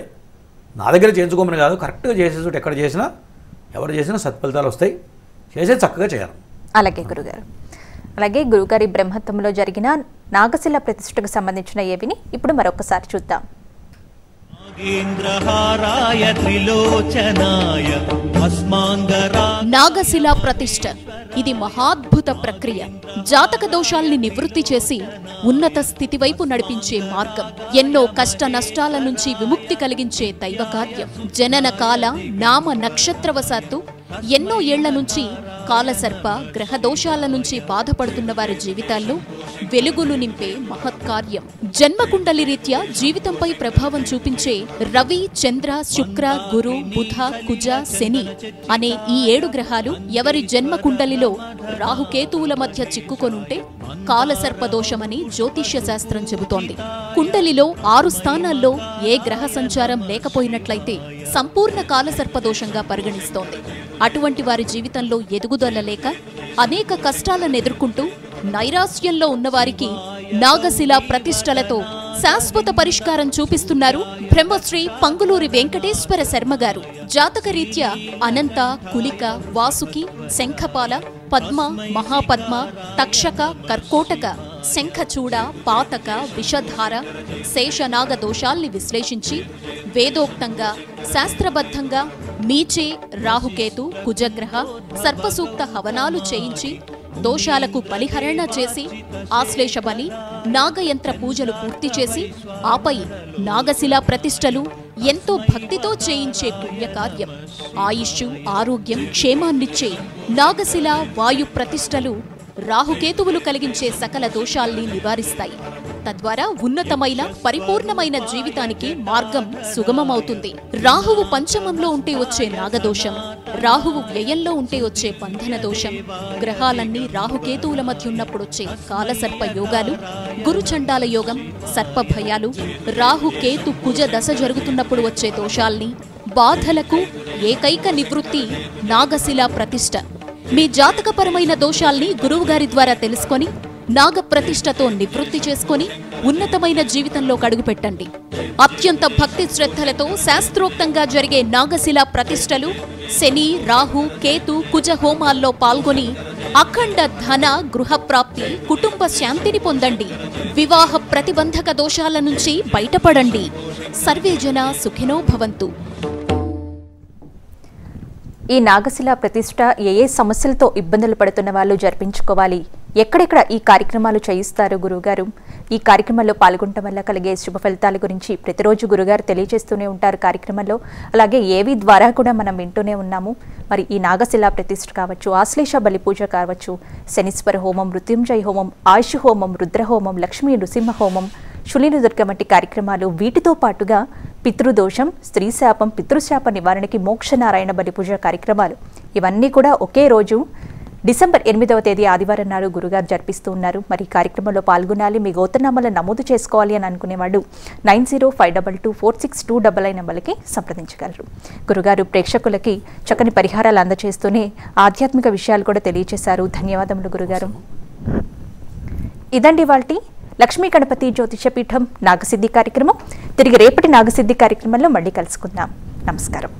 నా దగ్గర చేయించుకోమని కాదు, కరెక్ట్గా చేసేసి ఎక్కడ చేసినా ఎవరు చేసినా సత్ఫలితాలు వస్తాయి. చేసే చక్కగా చేయాలి. అలాగే గురుగారు. అలాగే గురుగారి బ్రహ్మత్వంలో జరిగిన నాగశిల ప్రతిష్టకు సంబంధించిన ఏవిని ఇప్పుడు మరొకసారి చూద్దాం. నాగశిల ప్రతిష్ఠ ఇది మహాద్భుత ప్రక్రియ. జాతక దోషాల్ని నివృత్తి చేసి ఉన్నత స్థితి వైపు నడిపించే మార్గం. ఎన్నో కష్ట నష్టాల నుంచి విముక్తి కలిగించే దైవ కార్యం. జనన కాల నామ నక్షత్రవశాత్తు ఎన్నో ఏళ్ల నుంచి కాలసర్ప గ్రహ దోషాల నుంచి బాధపడుతున్న వారి జీవితాల్లో వెలుగులు నింపే మహత్కార్యం. జన్మకుండలి రీత్యా జీవితంపై ప్రభావం చూపించే రవి, చంద్ర, శుక్ర, గురు, బుధ, కుజ, శని అనే ఈ 7 గ్రహాలు ఎవరి జన్మకుండలిలో రాహుకేతువుల మధ్య చిక్కుకొనుంటే కాలసర్పదోషమని జ్యోతిష్య శాస్త్రం చెబుతోంది. కుండలిలో 6 స్థానాల్లో ఏ గ్రహ సంచారం లేకపోయినట్లయితే సంపూర్ణ కాలసర్పదోషంగా పరిగణిస్తోంది. అటువంటి వారి జీవితంలో ఎదుగుదల లేక అనేక కష్టాలను ఎదుర్కొంటూ నైరాశ్యంలో ఉన్నవారికి నాగశిల ప్రతిష్టలతో శాశ్వత పరిష్కారం చూపిస్తున్నారు బ్రహ్మశ్రీ పంగులూరి వెంకటేశ్వర శర్మ గారు. జాతకరీత్యా అనంత, కులిక, వాసుకి, శంఖపాల, పద్మ, మహాపద్మ, తక్షక, కర్కోటక, శంఖచూడ, పాతక, విషధార, శేషనాగ దోషాల్ని విశ్లేషించి వేదోక్తంగా శాస్త్రబద్ధంగా మీచే, రాహుకేతు, కుజగ్రహ, సర్పసూక్త హవనాలు చేయించి దోషాలకు బలిహరణ చేసి ఆశ్లేష బలి, నాగయంత్ర పూజలు పూర్తి చేసి ఆపై నాగశిల ప్రతిష్టలు ఎంతో భక్తితో చేయించే పుణ్యకార్యం. ఆయుష్షు, ఆరోగ్యం, క్షేమాన్నిచ్చే నాగశిల వాయు ప్రతిష్టలు రాహుకేతువులు కలిగించే సకల దోషాల్ని నివారిస్తాయి. తద్వారా ఉన్నతమైన పరిపూర్ణమైన జీవితానికి మార్గం సుగమమవుతుంది. రాహువు పంచమంలో ఉంటే వచ్చే నాగదోషం, రాహువు వ్యయంలో ఉంటే వచ్చే బంధన దోషం, గ్రహాలన్నీ రాహుకేతువుల మధ్య ఉన్నప్పుడు వచ్చే కాలసర్ప యోగాలు, గురుచండాల యోగం, సర్ప భయాలు, రాహుకేతు కుజ దశ జరుగుతున్నప్పుడు వచ్చే దోషాల్ని, బాధలకు ఏకైక నివృత్తి నాగశిలా ప్రతిష్ఠ. మీ జాతకపరమైన దోషాల్ని గురువుగారి ద్వారా తెలుసుకొని నాగ ప్రతిష్ఠతో నివృత్తి చేసుకొని ఉన్నతమైన జీవితంలో అడుగుపెట్టండి. అత్యంత భక్తి శ్రద్ధలతో శాస్త్రోక్తంగా జరిగే నాగశిలా ప్రతిష్టలు, శని, రాహు, కేతు, కుజ హోమాల్లో పాల్గొని అఖండ ధన, గృహప్రాప్తి, కుటుంబ శాంతిని పొందండి. వివాహ ప్రతిబంధక దోషాల నుంచి బయటపడండి. సర్వే జన సుఖినో భవంతు. ఈ నాగశిలా ప్రతిష్ఠ ఏ సమస్యలతో ఇబ్బందులు పడుతున్న వాళ్ళు జరిపించుకోవాలి, ఎక్కడెక్కడ ఈ కార్యక్రమాలు చేయిస్తారు గురువుగారు, ఈ కార్యక్రమంలో పాల్గొనడం వల్ల కలిగే శుభ ఫలితాల గురించి ప్రతిరోజు గురుగారు తెలియజేస్తూనే ఉంటారు కార్యక్రమంలో. అలాగే ఏవి ద్వారా కూడా మనం వింటూనే ఉన్నాము. మరి ఈ నాగశిలా ప్రతిష్ఠ కావచ్చు, ఆశ్లేష బలి పూజ కావచ్చు, శనీశ్వర హోమం, మృత్యుంజయ హోమం, ఆయుష్ హోమం, రుద్రహోమం, లక్ష్మీ నృసింహ హోమం, శులిని దుర్గ వంటి కార్యక్రమాలు, వీటితో పాటుగా పితృదోషం, స్త్రీశాపం, పితృశాప నివారణకి మోక్షనారాయణ బలి పూజ కార్యక్రమాలు, ఇవన్నీ కూడా ఒకే రోజు డిసెంబర్ 8వ తేదీ ఆదివారం నాడు గురుగారు జరిపిస్తూ ఉన్నారు. మరి కార్యక్రమంలో పాల్గొనాలి, మీ గోత్రనామాలను నమోదు చేసుకోవాలి అని అనుకునేవాళ్ళు 9052246299 నెంబర్కి సంప్రదించగలరు. గురుగారు ప్రేక్షకులకి చక్కని పరిహారాలు అందజేస్తూనే ఆధ్యాత్మిక విషయాలు కూడా తెలియజేశారు. ధన్యవాదములు గురుగారు. ఇదండి వాల్టి లక్ష్మీ గణపతి జ్యోతిష పీఠం నాగసిద్ధి కార్యక్రమం. తిరిగి రేపటి నాగసిద్ధి కార్యక్రమంలో మళ్ళీ కలుసుకుందాం. నమస్కారం.